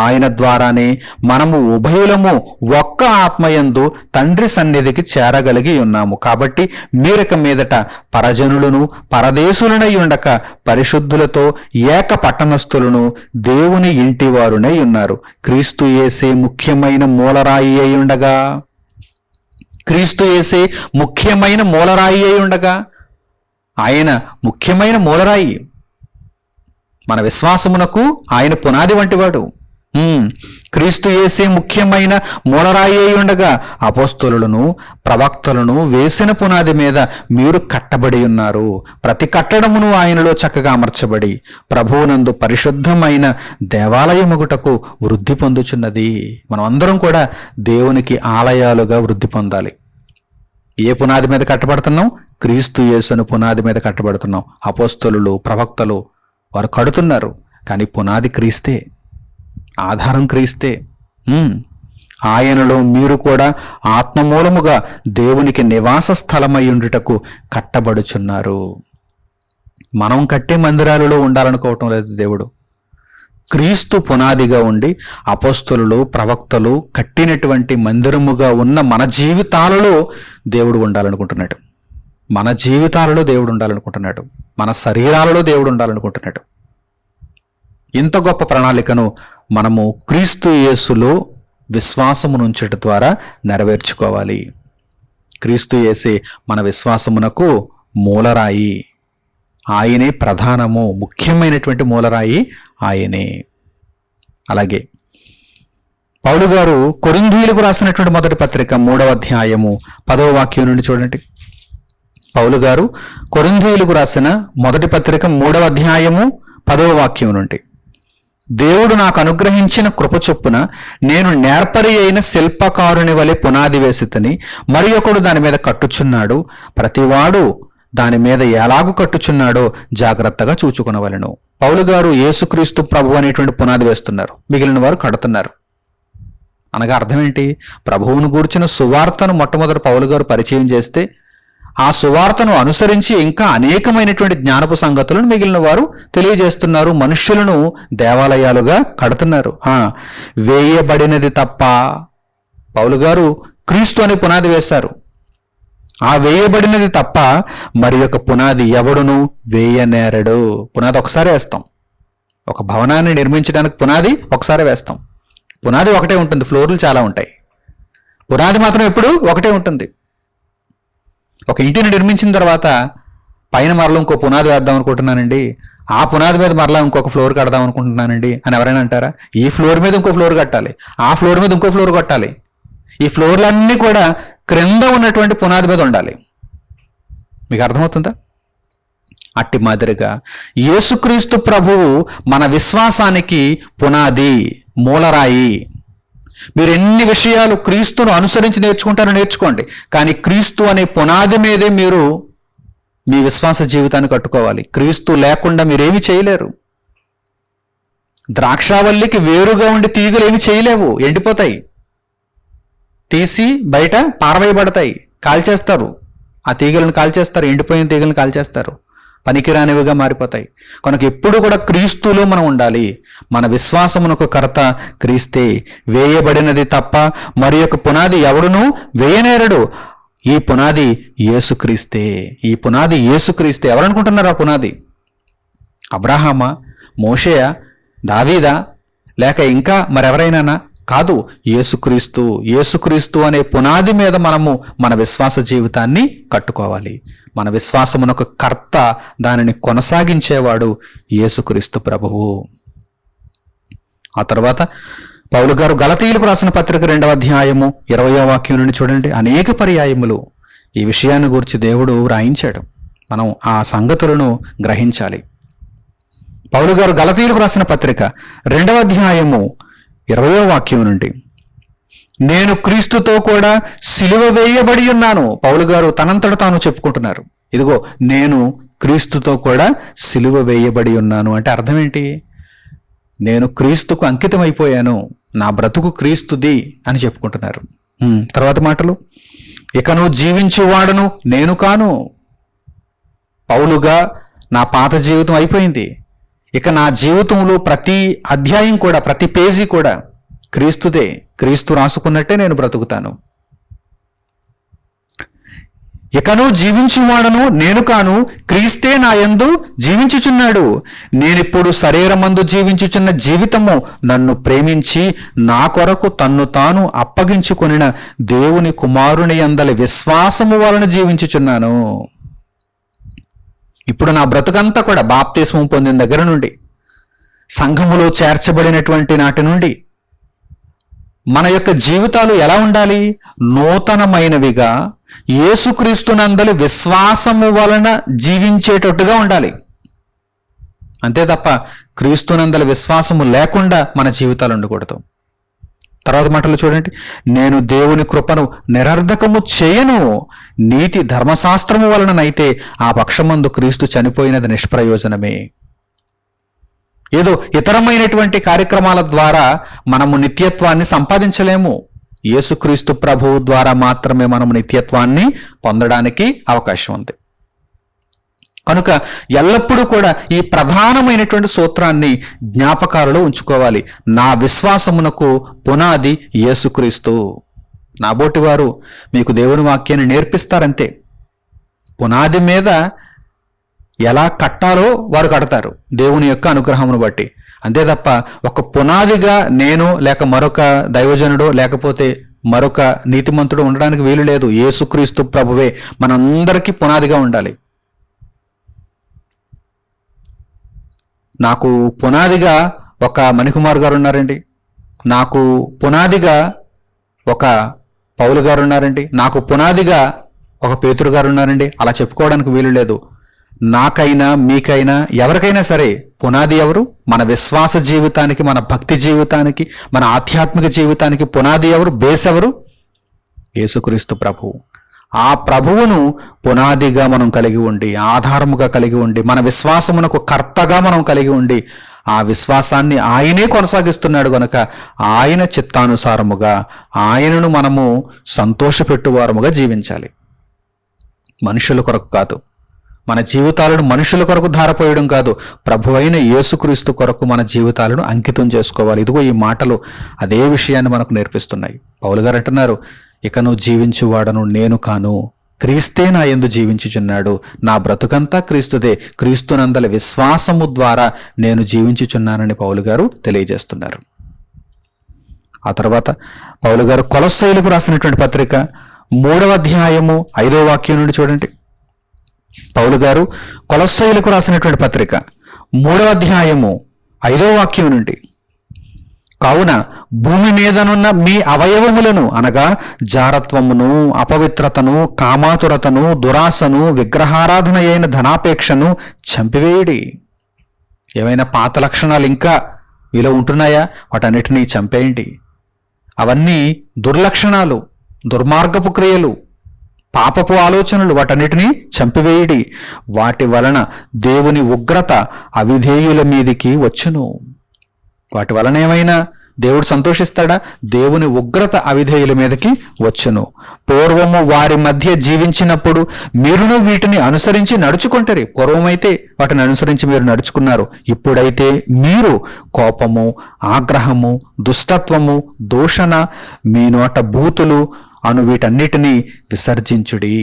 ఆయన ద్వారానే మనము ఉభయులము ఒక్క ఆత్మయందు తండ్రి సన్నిధికి చేరగలిగి ఉన్నాము. కాబట్టి మీరక మీదట పరజనులను పరదేశులనై ఉండక పరిశుద్ధులతో ఏక పట్టణస్థులను దేవుని ఇంటివారునై ఉన్నారు. క్రీస్తు యేసే ముఖ్యమైన మూలరాయి అయి ఉండగా, క్రీస్తు యేసే ముఖ్యమైన మూలరాయి అయి ఉండగా, ఆయన ముఖ్యమైన మూలరాయి, మన విశ్వాసమునకు ఆయన పునాది వంటివాడు. క్రీస్తు యేసే ముఖ్యమైన మూలరాయి అయి ఉండగా అపోస్తలులను ప్రవక్తలను వేసిన పునాది మీద మీరు కట్టబడి ఉన్నారు. ప్రతి కట్టడమును ఆయనలో చక్కగా అమర్చబడి ప్రభువునందు పరిశుద్ధమైన దేవాలయముగుటకు వృద్ధి పొందుచున్నది. మనం అందరం కూడా దేవునికి ఆలయాలుగా వృద్ధి పొందాలి. ఏ పునాది మీద కట్టబడుతున్నాం? క్రీస్తు యేసును పునాది మీద కట్టబడుతున్నాం. అపోస్తలులు ప్రవక్తలు వారు కడుతున్నారు, కానీ పునాది క్రీస్తే, ఆధారం క్రీస్తే. ఆయనలో మీరు కూడా ఆత్మమూలముగా దేవునికి నివాస స్థలమై ఉండుటకు కట్టబడుచున్నారు. మనం కట్టే మందిరాలలో ఉండాలనుకోవటం లేదు దేవుడు. క్రీస్తు పునాదిగా ఉండి అపోస్తలులు ప్రవక్తలు కట్టినటువంటి మందిరముగా ఉన్న మన జీవితాలలో దేవుడు ఉండాలనుకుంటున్నాడు. మన జీవితాలలో దేవుడు ఉండాలనుకుంటున్నాడు. మన శరీరాలలో దేవుడు ఉండాలనుకుంటున్నాడు. ఇంత గొప్ప ప్రణాళికను మనము క్రీస్తు యేసులో విశ్వాసమునుంచట ద్వారా నెరవేర్చుకోవాలి. క్రీస్తు యేసే మన విశ్వాసమునకు మూలరాయి, ఆయనే ప్రధానము, ముఖ్యమైనటువంటి మూలరాయి ఆయనే. అలాగే పౌలు గారు కొరింథీయులకు రాసినటువంటి మొదటి పత్రిక 3వ అధ్యాయము 10వ వాక్యం నుండి చూడండి. పౌలు గారు కొరింథీయులకు రాసిన మొదటి పత్రిక 3వ అధ్యాయము 10వ వాక్యం నుండి, దేవుడు నాకు అనుగ్రహించిన కృప చొప్పున నేను నేర్పరి అయిన శిల్పకారుని వలె పునాది వేసితని, మరి ఒకడు దాని మీద కట్టుచున్నాడు. ప్రతివాడు దాని మీద ఎలాగు కట్టుచున్నాడో జాగ్రత్తగా చూచుకొనవలెను. పౌలు గారు యేసుక్రీస్తు ప్రభు అనేటువంటి పునాది వేస్తున్నారు, మిగిలిన వారు కడుతున్నారు. అనగా అర్థం ఏంటి? ప్రభువును గూర్చిన సువార్తను మొట్టమొదటి పౌలు గారు పరిచయం చేస్తే ఆ సువార్తను అనుసరించి ఇంకా అనేకమైనటువంటి జ్ఞానపు సంగతులను మిగిలిన వారు తెలియజేస్తున్నారు. మనుష్యులను దేవాలయాలుగా కడుతున్నారు. వేయబడినది తప్ప పౌలు గారు క్రీస్తు అనే పునాది వేశారు. ఆ వేయబడినది తప్ప మరి యొక్క పునాది ఎవడును వేయనేరడు. పునాది ఒకసారి వేస్తాం. ఒక భవనాన్ని నిర్మించడానికి పునాది ఒకసారి వేస్తాం. పునాది ఒకటే ఉంటుంది, ఫ్లోర్లు చాలా ఉంటాయి. పునాది మాత్రం ఎప్పుడు ఒకటే ఉంటుంది. ఒక ఇంటిని నిర్మించిన తర్వాత పైన మరలా ఇంకో పునాది వేద్దాం అనుకుంటున్నానండి, ఆ పునాది మీద మరలా ఇంకొక ఫ్లోర్ కడదాం అనుకుంటున్నానండి అని ఎవరైనా అంటారా? ఈ ఫ్లోర్ మీద ఇంకో ఫ్లోర్ కట్టాలి, ఆ ఫ్లోర్ మీద ఇంకో ఫ్లోర్ కట్టాలి. ఈ ఫ్లోర్లన్నీ కూడా క్రింద ఉన్నటువంటి పునాది మీద ఉండాలి. మీకు అర్థమవుతుందా? అట్టి మాదిరిగా యేసుక్రీస్తు ప్రభువు మన విశ్వాసానికి పునాది, మూలరాయి. మీరు ఎన్ని విషయాలు క్రీస్తును అనుసరించి నేర్చుకుంటారో నేర్చుకోండి, కానీ క్రీస్తు అనే పునాది మీదే మీరు మీ విశ్వాస జీవితాన్ని కట్టుకోవాలి. క్రీస్తు లేకుండా మీరేమి చేయలేరు. ద్రాక్షావల్లికి వేరుగా ఉండి తీగలు ఏమి చేయలేవు, ఎండిపోతాయి, తీసి బయట పారవేయబడతాయి, కాల్చేస్తారు. ఆ తీగలను కాల్చేస్తారు, ఎండిపోయిన తీగలను కాల్చేస్తారు, పనికిరానివిగా మారిపోతాయి. కనుక ఎప్పుడు కూడా క్రీస్తులో మనం ఉండాలి. మన విశ్వాసమునకు కర్త క్రీస్తే. వేయబడినది తప్ప మరి యొక్క పునాది ఎవడును వేయనేరడు. ఈ పునాది యేసుక్రీస్తే. ఈ పునాది యేసుక్రీస్తే. ఎవరనుకుంటున్నారు ఆ పునాది? అబ్రహామా, మోషేయా, దావీదా, లేక ఇంకా మరెవరైనా? కాదు, యేసుక్రీస్తు. యేసుక్రీస్తు అనే పునాది మీద మనము మన విశ్వాస జీవితాన్ని కట్టుకోవాలి. మన విశ్వాసమునకు కర్త, దానిని కొనసాగించేవాడు యేసుక్రీస్తు ప్రభువు. ఆ తర్వాత పౌలు గారు గలతీయులకు రాసిన పత్రిక 2వ అధ్యాయము 20వ వాక్యం నుండి చూడండి. అనేక పర్యాయములు ఈ విషయాన్ని గురించి దేవుడు వ్రాయించాడు. మనం ఆ సంగతులను గ్రహించాలి. పౌలు గారు గలతీయులకు రాసిన పత్రిక 2వ అధ్యాయము 20వ వాక్యం నుండి, నేను క్రీస్తుతో కూడా సిలువ వేయబడి ఉన్నాను. పౌలు గారు తనంతట తాను చెప్పుకుంటున్నారు, ఇదిగో నేను క్రీస్తుతో కూడా సిలువ వేయబడి ఉన్నాను. అంటే అర్థం ఏంటి? నేను క్రీస్తుకు అంకితం అయిపోయాను, నా బ్రతుకు క్రీస్తుది అని చెప్పుకుంటున్నారు. తర్వాత మాటలు, ఇకను జీవించువాడను నేను కాను. పౌలుగా నా పాత జీవితం అయిపోయింది, ఇక నా జీవితంలో ప్రతి అధ్యాయం కూడా, ప్రతి పేజీ కూడా క్రీస్తుదే. క్రీస్తు రాసుకున్నట్టే నేను బ్రతుకుతాను. ఇకను జీవించువాడను నేను కాను, క్రీస్తే నా యందు జీవించుచున్నాడు. నేనిప్పుడు శరీరమందు జీవించుచున్న జీవితము నన్ను ప్రేమించి నా కొరకు తన్ను తాను అప్పగించుకొనిన దేవుని కుమారుని యందలి విశ్వాసము వలన జీవించుచున్నాను. ఇప్పుడు నా బ్రతుకంతా కూడా బాప్తిస్మం పొందిన దగ్గర నుండి, సంఘములో చేర్చబడినటువంటి నాటి నుండి మన యొక్క జీవితాలు ఎలా ఉండాలి? నూతనమైనవిగా, యేసుక్రీస్తునందలి విశ్వాసము వలన జీవించేటట్టుగా ఉండాలి. అంతే తప్ప క్రీస్తునందలి విశ్వాసము లేకుండా మన జీవితాలు ఉండకూడదు. తర్వాత మాటలు చూడండి, నేను దేవుని కృపను నిరర్ధకము చేయను, నీతి ధర్మశాస్త్రము వలననైతే ఆ పక్షమందు క్రీస్తు చనిపోయినది నిష్ప్రయోజనమే. ఏదో ఇతరమైనటువంటి కార్యక్రమాల ద్వారా మనము నిత్యత్వాన్ని సంపాదించలేము. యేసుక్రీస్తు ప్రభువు ద్వారా మాత్రమే మనము నిత్యత్వాన్ని పొందడానికి అవకాశం ఉంది. కనుక ఎల్లప్పుడూ కూడా ఈ ప్రధానమైనటువంటి సూత్రాన్ని జ్ఞాపకాలలో ఉంచుకోవాలి. నా విశ్వాసమునకు పునాది యేసుక్రీస్తు. నాబోటి వారు మీకు దేవుని వాక్యాన్ని నేర్పిస్తారంతే, పునాది మీద ఎలా కట్టాలో వారు కడతారు దేవుని యొక్క అనుగ్రహమును బట్టి. అంతే తప్ప ఒక పునాదిగా నేను లేక మరొక దైవజనుడు లేకపోతే మరొక నీతిమంతుడు ఉండడానికి వీలు లేదు. యేసుక్రీస్తు ప్రభువే మనందరికీ పునాదిగా ఉండాలి. నాకు పునాదిగా ఒక మణికుమార్ గారు ఉన్నారండి, నాకు పునాదిగా ఒక పౌలు గారు ఉన్నారండి, నాకు పునాదిగా ఒక పేతురు గారు ఉన్నారండి, అలా చెప్పుకోవడానికి వీలు లేదు. నాకైనా మీకైనా ఎవరికైనా సరే పునాది ఎవరు? మన విశ్వాస జీవితానికి, మన భక్తి జీవితానికి, మన ఆధ్యాత్మిక జీవితానికి పునాది ఎవరు? బేస్ ఎవరు? యేసుక్రీస్తు ప్రభువు. ఆ ప్రభువును పునాదిగా మనం కలిగి ఉండి, ఆధారముగా కలిగి ఉండి, మన విశ్వాసమునకు కర్తగా మనం కలిగి ఉండి, ఆ విశ్వాసాన్ని ఆయనే కొనసాగిస్తున్నాడు గనుక ఆయన చిత్తానుసారముగా ఆయనను మనము సంతోషపెట్టువారముగా జీవించాలి. మనుషుల కొరకు కాదు, మన జీవితాలను మనుషుల కొరకు ధారపోయడం కాదు, ప్రభు అయిన యేసుక్రీస్తు కొరకు మన జీవితాలను అంకితం చేసుకోవాలి. ఇదిగో ఈ మాటలు అదే విషయాన్ని మనకు నేర్పిస్తున్నాయి. పౌలు గారు అంటున్నారు, ఇక నువ్వు జీవించువాడను నేను కాను, క్రీస్తే నా యందు జీవించుచున్నాడు, నా బ్రతుకంతా క్రీస్తుదే, క్రీస్తునందలి విశ్వాసము ద్వారా నేను జీవించుచున్నానని పౌలు గారు తెలియజేస్తున్నారు. ఆ తర్వాత పౌలు గారు కొలస్సీయులకు రాసినటువంటి పత్రిక 3వ అధ్యాయము 5వ వాక్యం నుండి చూడండి. పౌలు గారు కొలస్సీయులకు రాసినటువంటి పత్రిక 3వ అధ్యాయము 5వ వాక్యం నుండి, కావున భూమి మీదనున్న మీ అవయవములను అనగా జారత్వమును, అపవిత్రతను, కామాతురతను, దురాశను, విగ్రహారాధన అయిన ధనాపేక్షను చంపివేయుడి. ఏమైనా పాత లక్షణాలు ఇంకా మీలో ఉంటున్నాయా? వాటన్నిటినీ చంపేయండి. అవన్నీ దుర్లక్షణాలు, దుర్మార్గపు క్రియలు, పాపపు ఆలోచనలు, వాటన్నిటినీ చంపివేయుడి. వాటి వలన దేవుని ఉగ్రత అవిధేయుల మీదికి వచ్చును. వాటి వలన ఏమైనా దేవుడు సంతోషిస్తాడా? దేవుని ఉగ్రత అవిధేయుల మీదకి వచ్చును. పూర్వము వారి మధ్య జీవించినప్పుడు మీరును వీటిని అనుసరించి నడుచుకుంటారు. పూర్వమైతే వాటిని అనుసరించి మీరు నడుచుకున్నారు. ఇప్పుడైతే మీరు కోపము, ఆగ్రహము, దుష్టత్వము, దూషణ, మీ నోట బూతులు అను వీటన్నిటినీ విసర్జించుడి.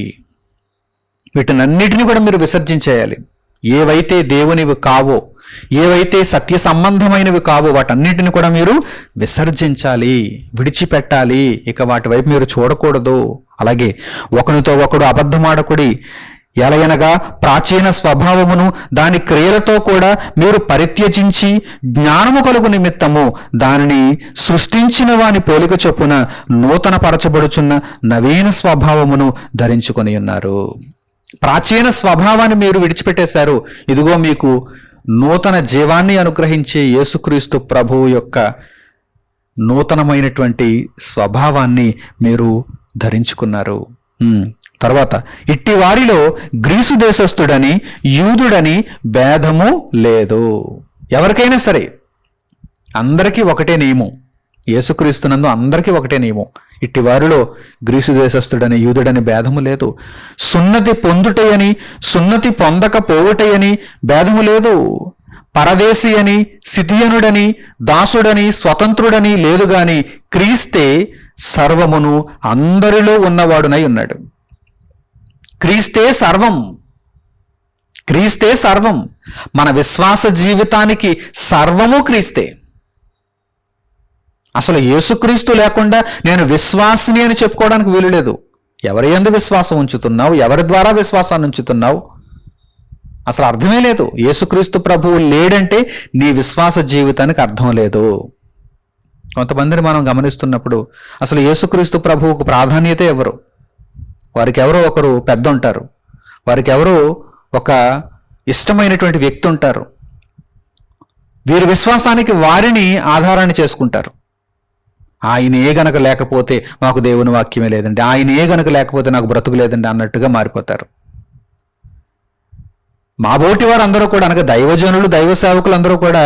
వీటినన్నిటినీ కూడా మీరు విసర్జించేయాలి. ఏవైతే దేవునివి కావో, ఏవైతే సత్య సంబంధమైనవి కావో వాటన్నిటిని కూడా మీరు విసర్జించాలి, విడిచిపెట్టాలి. ఇక వాటి వైపు మీరు చూడకూడదు. అలాగే ఒకరితో ఒకడు అబద్ధమాడకుడి, ఎలయనగా ప్రాచీన స్వభావమును దాని క్రియలతో కూడా మీరు పరిత్యజించి జ్ఞానము కలుగు నిమిత్తము దానిని సృష్టించిన వాని పోలిక చొప్పున నూతన పరచబడుచున్న నవీన స్వభావమును ధరించుకొని ఉన్నారు. ప్రాచీన స్వభావాన్ని మీరు విడిచిపెట్టేశారు. ఇదిగో మీకు నూతన జీవాన్ని అనుగ్రహించే యేసుక్రీస్తు ప్రభువు యొక్క నూతనమైనటువంటి స్వభావాన్ని మీరు ధరించుకున్నారు. తర్వాత ఇట్టి వారిలో గ్రీసు దేశస్థుడని యూదుడని భేదము లేదు. ఎవరికైనా సరే అందరికీ ఒకటే నియమం. యేసుక్రీస్తునందు అందరికీ ఒకటే నియమం. ఇట్టి వారిలో గ్రీసు దేశస్థుడని యూదుడని భేదము లేదు. సున్నతి పొందుటయని సున్నతి పొందకపోవుటయని భేదము లేదు. పరదేశి అని సిథియనుడని దాసుడని స్వతంత్రుడని లేదు గాని క్రీస్తే సర్వమును అందరిలో ఉన్నవాడునై ఉన్నాడు. క్రీస్తే సర్వం. క్రీస్తే సర్వం. మన విశ్వాస జీవితానికి సర్వము క్రీస్తే. అసలు యేసుక్రీస్తు లేకుండా నేను విశ్వాసిని అని చెప్పుకోవడానికి వీలు లేదు. ఎవరి యందు విశ్వాసం ఉంచుతున్నావు? ఎవరి ద్వారా విశ్వాసాన్ని ఉంచుతున్నావు? అసలు అర్థమే లేదు. యేసుక్రీస్తు ప్రభువు లేడంటే నీ విశ్వాస జీవితానికి అర్థం లేదు. కొంతమందిని మనం గమనిస్తున్నప్పుడు అసలు యేసుక్రీస్తు ప్రభువుకు ప్రాధాన్యత ఎవరు? వారికి ఎవరో ఒకరు పెద్ద ఉంటారు, వారికి ఎవరో ఒక ఇష్టమైనటువంటి వ్యక్తి ఉంటారు. వీరి విశ్వాసానికి వారిని ఆధారాన్ని చేసుకుంటారు. ఆయనే గనక లేకపోతే మాకు దేవుని వాక్యమే లేదండి, ఆయనే గనక లేకపోతే నాకు బ్రతుకు లేదండి అన్నట్టుగా మారిపోతారు. మా బోటి వారు అందరూ కూడా, అనగా దైవజనులు దైవ సేవకులు అందరూ కూడా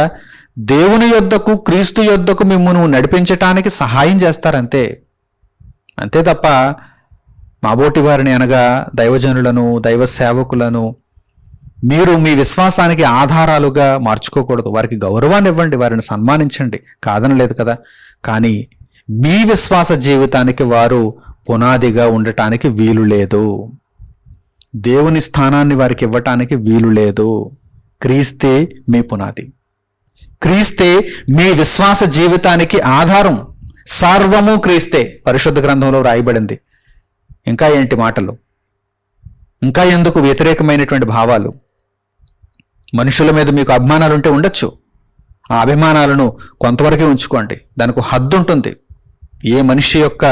దేవుని యొద్దకు క్రీస్తు యొద్దకు మిమ్మల్ని నడిపించటానికి సహాయం చేస్తారంతే. అంతే తప్ప మాబోటి వారిని అనగా దైవజనులను దైవ సేవకులను మీరు మీ విశ్వాసానికి ఆధారాలుగా మార్చుకోకూడదు. వారికి గౌరవాన్ని ఇవ్వండి, వారిని సన్మానించండి, కాదనలేదు కదా. కానీ మీ విశ్వాస జీవితానికి వారు పునాదిగా ఉండటానికి వీలు లేదు. దేవుని స్థానాన్ని వారికి ఇవ్వటానికి వీలు లేదు. క్రీస్తే మీ పునాది. క్రీస్తే మీ విశ్వాస జీవితానికి ఆధారం. సర్వము క్రీస్తే పరిశుద్ధ గ్రంథంలో రాయబడింది. ఇంకా ఏంటి మాటలు? ఇంకా ఎందుకు వ్యతిరేకమైనటువంటి భావాలు? మనుషుల మీద మీకు అభిమానాలు ఉంటే ఉండొచ్చు. ఆ అభిమానాలను కొంతవరకే ఉంచుకోండి. దానికి హద్దు ఉంటుంది. ఏ మనిషి యొక్క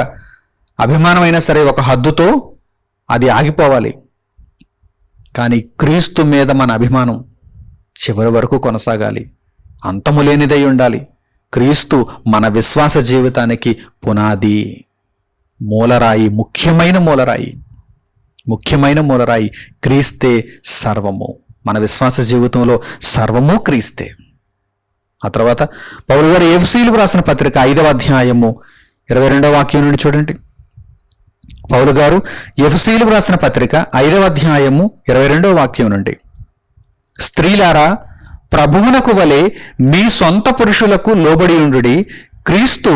అభిమానమైనా సరే ఒక హద్దుతో అది ఆగిపోవాలి. కానీ క్రీస్తు మీద మన అభిమానం చివరి వరకు కొనసాగాలి, అంతము లేనిదై ఉండాలి. క్రీస్తు మన విశ్వాస జీవితానికి పునాది, మూలరాయి, ముఖ్యమైన మూలరాయి. క్రీస్తే సర్వము. మన విశ్వాస జీవితంలో సర్వము క్రీస్తే. ఆ తర్వాత పౌలు గారు ఎఫెసీయులకు రాసిన పత్రిక 5వ అధ్యాయము 22వ వాక్యం నుండి చూడండి. పౌలు గారు ఎఫెసీయులకు రాసిన పత్రిక 5వ అధ్యాయము 22వ వాక్యం నుండి, స్త్రీలారా ప్రభువునకు వలె మీ సొంత పురుషులకు లోబడి ఉండుడి. క్రీస్తు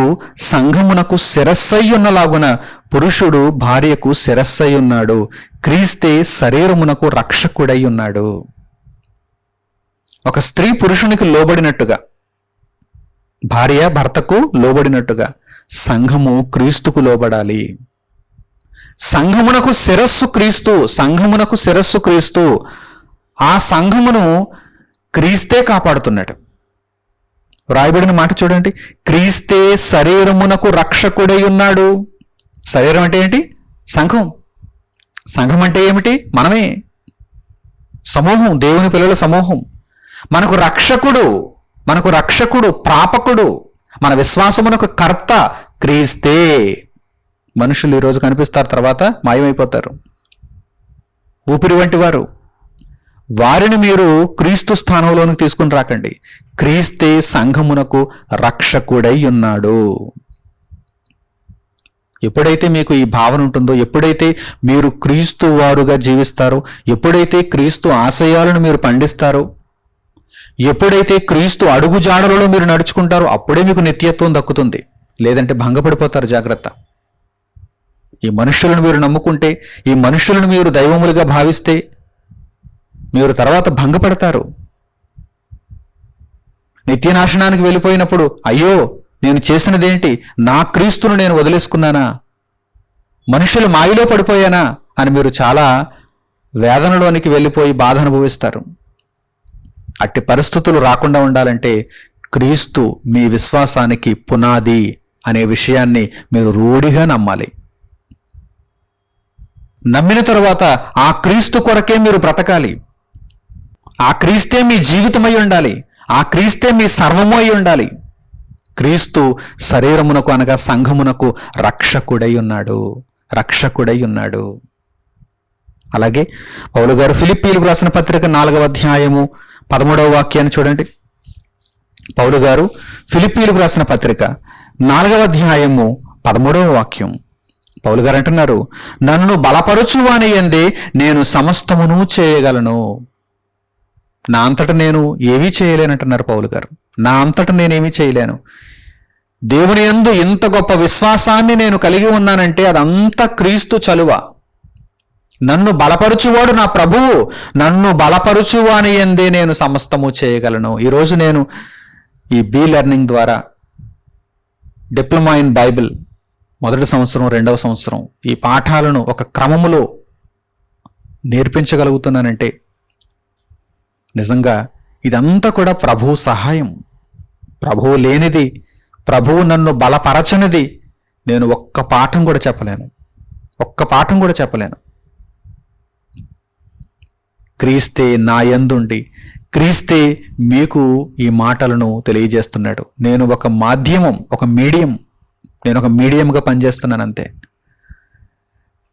సంఘమునకు శిరస్సయ్యున్నలాగున పురుషుడు భార్యకు శిరస్సయ్యున్నాడు. క్రీస్తే శరీరమునకు రక్షకుడై ఉన్నాడు. ఒక స్త్రీ పురుషునికి లోబడినట్టుగా, భార్య భర్తకు లోబడినట్టుగా సంఘము క్రీస్తుకు లోబడాలి. సంఘమునకు శిరస్సు క్రీస్తు. సంఘమునకు శిరస్సు క్రీస్తు. ఆ సంఘమును క్రీస్తే కాపాడుతున్నాడు. రాయబడిన మాట చూడండి, క్రీస్తే శరీరమునకు రక్షకుడై ఉన్నాడు. శరీరం అంటే ఏంటి? సంఘం. సంఘం అంటే ఏమిటి? మనమే. సమూహం, దేవుని పిల్లల సమూహం. మనకు రక్షకుడు, ప్రాపకుడు, మన విశ్వాసమునకు కర్త క్రీస్తే. మనుషులు ఈరోజు కనిపిస్తారు, తర్వాత మాయమైపోతారు. ఊపిరి వంటి వారు. వారిని మీరు క్రీస్తు స్థానంలోనికి తీసుకుని రాకండి. క్రీస్తే సంఘమునకు రక్షకుడై ఉన్నాడు. ఎప్పుడైతే మీకు ఈ భావన ఉంటుందో, ఎప్పుడైతే మీరు క్రీస్తు వారుగా జీవిస్తారో, ఎప్పుడైతే క్రీస్తు ఆశయాలను మీరు పండిస్తారో, ఎప్పుడైతే క్రీస్తు అడుగుజాడలలో మీరు నడుచుకుంటారో, అప్పుడే మీకు నిత్యత్వం దక్కుతుంది. లేదంటే భంగపడిపోతారు. జాగ్రత్త. ఈ మనుషులను మీరు నమ్ముకుంటే, ఈ మనుషులను మీరు దైవములుగా భావిస్తే మీరు తర్వాత భంగపడతారు. నిత్యనాశనానికి వెళ్ళిపోయినప్పుడు అయ్యో నేను చేసినదేంటి, నా క్రీస్తును నేను వదిలేసుకున్నానా, మనుషులు మాయలో పడిపోయానా అని మీరు చాలా వేదనలోనికి వెళ్ళిపోయి బాధ అనుభవిస్తారు. అట్టి పరిస్థితులు రాకుండా ఉండాలంటే క్రీస్తు మీ విశ్వాసానికి పునాది అనే విషయాన్ని మీరు రూఢిగా నమ్మాలి. నమ్మిన తరువాత ఆ క్రీస్తు కొరకే మీరు బ్రతకాలి. ఆ క్రీస్తే మీ జీవితమై ఉండాలి. ఆ క్రీస్తే మీ సర్వము అయి ఉండాలి. క్రీస్తు శరీరమునకు అనగా సంఘమునకు రక్షకుడై ఉన్నాడు. రక్షకుడై ఉన్నాడు. అలాగే పౌలు గారు ఫిలిప్పీయులకు రాసిన పత్రిక 4వ అధ్యాయము 13వ వాక్యాన్ని చూడండి. పౌలు గారు ఫిలిప్పీయులకు రాసిన పత్రిక 4వ అధ్యాయము 13వ వాక్యం. పౌలు గారు అంటున్నారు, నన్ను బలపరచువాని యందే నేను సమస్తమును చేయగలను. నా అంతట నేను ఏమీ చేయలేనంటున్నారు పౌలు గారు. నా అంతట నేనేమీ చేయలేను. దేవుని యందు ఇంత గొప్ప విశ్వాసాన్ని నేను కలిగి ఉన్నానంటే అదంతా క్రీస్తు చలువ. నన్ను బలపరుచువాడు నా ప్రభువు. నన్ను బలపరుచువాని యందే నేను సమస్తము చేయగలను. ఈరోజు నేను ఈ బీ లెర్నింగ్ ద్వారా డిప్లొమా ఇన్ బైబిల్ 1వ సంవత్సరం 2వ సంవత్సరం ఈ పాఠాలను ఒక క్రమములో నేర్పించగలుగుతున్నానంటే నిజంగా ఇదంతా కూడా ప్రభువు సహాయం. ప్రభువు లేనిది, ప్రభువు నన్ను బలపరచనిది నేను ఒక్క పాఠం కూడా చెప్పలేను. ఒక్క పాఠం కూడా చెప్పలేను. క్రీస్తే నా యందుండి క్రీస్తే మీకు ఈ మాటలను తెలియజేస్తున్నాడు. నేను ఒక మాధ్యమం, ఒక మీడియం. నేను ఒక మీడియంగా పనిచేస్తున్నాను అంతే.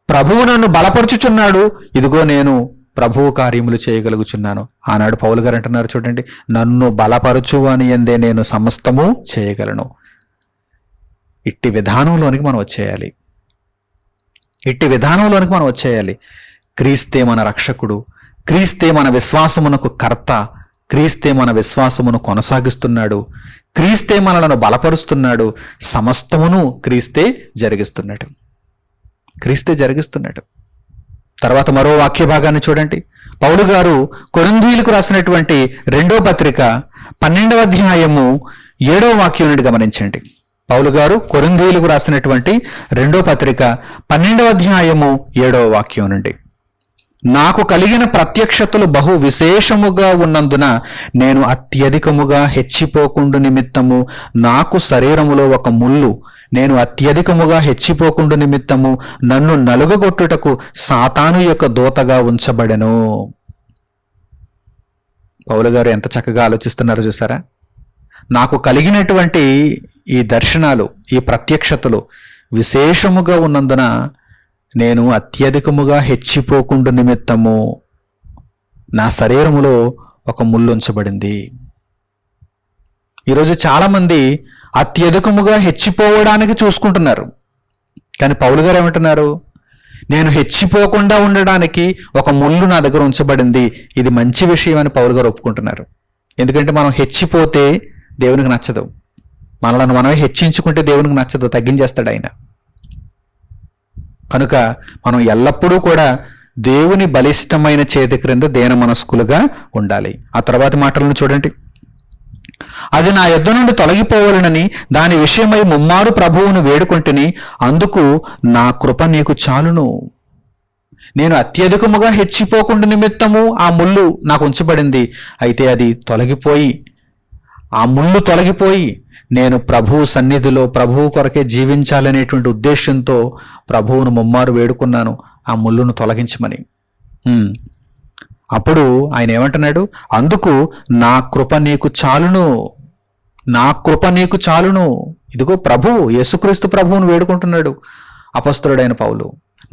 ప్రభువు నన్ను బలపరుచుచున్నాడు. ఇదిగో నేను ప్రభువు కార్యములు చేయగలుగుచున్నాను. ఆనాడు పౌలు గారు అంటున్నారు చూడండి, నన్ను బలపరచువాని యందే నేను సమస్తము చేయగలను. ఇట్టి విధానంలోనికి మనం వచ్చేయాలి. ఇట్టి విధానంలోనికి మనం వచ్చేయాలి. క్రీస్తే మన రక్షకుడు. క్రీస్తే మన విశ్వాసమునకు కర్త. క్రీస్తే మన విశ్వాసమును కొనసాగిస్తున్నాడు. క్రీస్తే మనలను బలపరుస్తున్నాడు. సమస్తమును క్రీస్తే జరిగిస్తున్నాడు. క్రీస్తే జరిగిస్తున్నాడు. తర్వాత మరో వాక్య భాగాన్ని చూడండి. పౌలు గారు కొరింథీయులకు రాసినటువంటి 2వ పత్రిక 12వ అధ్యాయము 7వ వాక్యం నుండి గమనించండి. పౌలు గారు కొరింథీయులకు రాసినటువంటి 2వ పత్రిక 12వ అధ్యాయము 7వ వాక్యం నుండి, నాకు కలిగిన ప్రత్యక్షతలు బహు విశేషముగా ఉన్నందున నేను అత్యధికముగా హెచ్చిపోకుండు నిమిత్తము నాకు శరీరములో ఒక ముళ్ళు, నేను అత్యధికముగా హెచ్చిపోకుండు నిమిత్తము నన్ను నలుగగొట్టుటకు సాతాను యొక్క దూతగా ఉంచబడెను. పౌలు గారు ఎంత చక్కగా ఆలోచిస్తున్నారో చూసారా? నాకు కలిగినటువంటి ఈ దర్శనాలు, ఈ ప్రత్యక్షతలు విశేషముగా ఉన్నందున నేను అత్యధికముగా హెచ్చిపోకుండు నిమిత్తము నా శరీరములో ఒక ముళ్ళు ఉంచబడింది. ఈరోజు చాలామంది అత్యధికముగా హెచ్చిపోవడానికి చూసుకుంటున్నారు. కానీ పౌలు గారు ఏమంటున్నారు? నేను హెచ్చిపోకుండా ఉండడానికి ఒక ముళ్ళు నా దగ్గర ఉంచబడింది. ఇది మంచి విషయం అని పౌలు గారు ఒప్పుకుంటున్నారు. ఎందుకంటే మనం హెచ్చిపోతే దేవునికి నచ్చదు. మనలను మనమే హెచ్చించుకుంటే దేవునికి నచ్చదు, తగ్గించేస్తాడు ఆయన. కనుక మనం ఎల్లప్పుడూ కూడా దేవుని బలిష్టమైన చేతి క్రింద దేన మనస్కులుగా ఉండాలి. ఆ తర్వాత మాటలను చూడండి. అది నా యొద్ద నుండి తొలగిపోవాలనని దాని విషయమై ముమ్మారు ప్రభువును వేడుకొంటిని, అందుకు నా కృప నీకు చాలును. నేను అత్యధికముగా హెచ్చిపోకుండా నిమిత్తము ఆ ముళ్ళు నాకు ఉంచబడింది. అయితే అది తొలగిపోయి, ఆ ముళ్ళు తొలగిపోయి నేను ప్రభువు సన్నిధిలో ప్రభువు కొరకే జీవించాలనేటువంటి ఉద్దేశంతో ప్రభువును ముమ్మారు వేడుకున్నాను ఆ ముళ్ళును తొలగించమని. అప్పుడు ఆయన ఏమంటున్నాడు? అందుకు నా కృప నీకు చాలును, నా కృప నీకు చాలును. ఇదిగో ప్రభువు, యేసుక్రీస్తు ప్రభువును వేడుకుంటున్నాడు అపొస్తలుడైన పౌలు.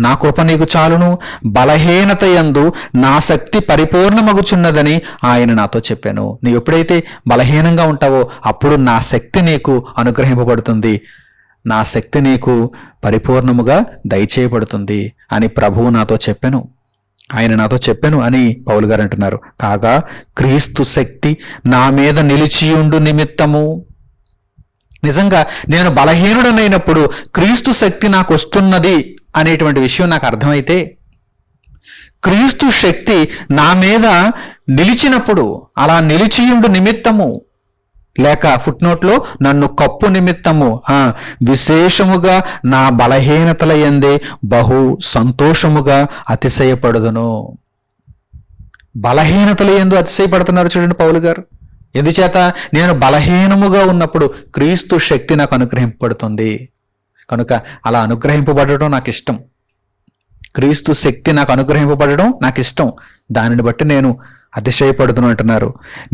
నా కృప నీకు చాలును, బలహీనత యందు నా శక్తి పరిపూర్ణమగుచున్నదని ఆయన నాతో చెప్పాను. నీవు ఎప్పుడైతే బలహీనంగా ఉంటావో అప్పుడు నా శక్తి నీకు అనుగ్రహింపబడుతుంది, నా శక్తి నీకు పరిపూర్ణముగా దయచేయబడుతుంది అని ప్రభువు నాతో చెప్పాను, ఆయన నాతో చెప్పాను అని పౌలు గారు అంటున్నారు. కాగా క్రీస్తు శక్తి నా మీద నిలిచియుండు నిమిత్తము, నిజంగా నేను బలహీనుడనైనప్పుడు క్రీస్తు శక్తి నాకు వస్తున్నది అనేటువంటి విషయం నాకు అర్థమైతే, క్రీస్తు శక్తి నా మీద నిలిచినప్పుడు, అలా నిలిచియుండు నిమిత్తము, లేక ఫుట్నోట్లో నన్ను కప్పు నిమిత్తము విశేషముగా నా బలహీనతల యందే బహు సంతోషముగా అతిశయపడుదును. బలహీనతల యందు అతిశయపడుతున్నారు చూడండి పౌలు గారు. ఎందుచేత? నేను బలహీనముగా ఉన్నప్పుడు క్రీస్తు శక్తి నాకు అనుగ్రహింపబడుతుంది. కనుక అలా అనుగ్రహింపబడడం నాకు ఇష్టం. క్రీస్తు శక్తి నాకు అనుగ్రహింపబడడం నాకు ఇష్టం. దానిని బట్టి నేను అతిశయపడుతును అంటున్నారు.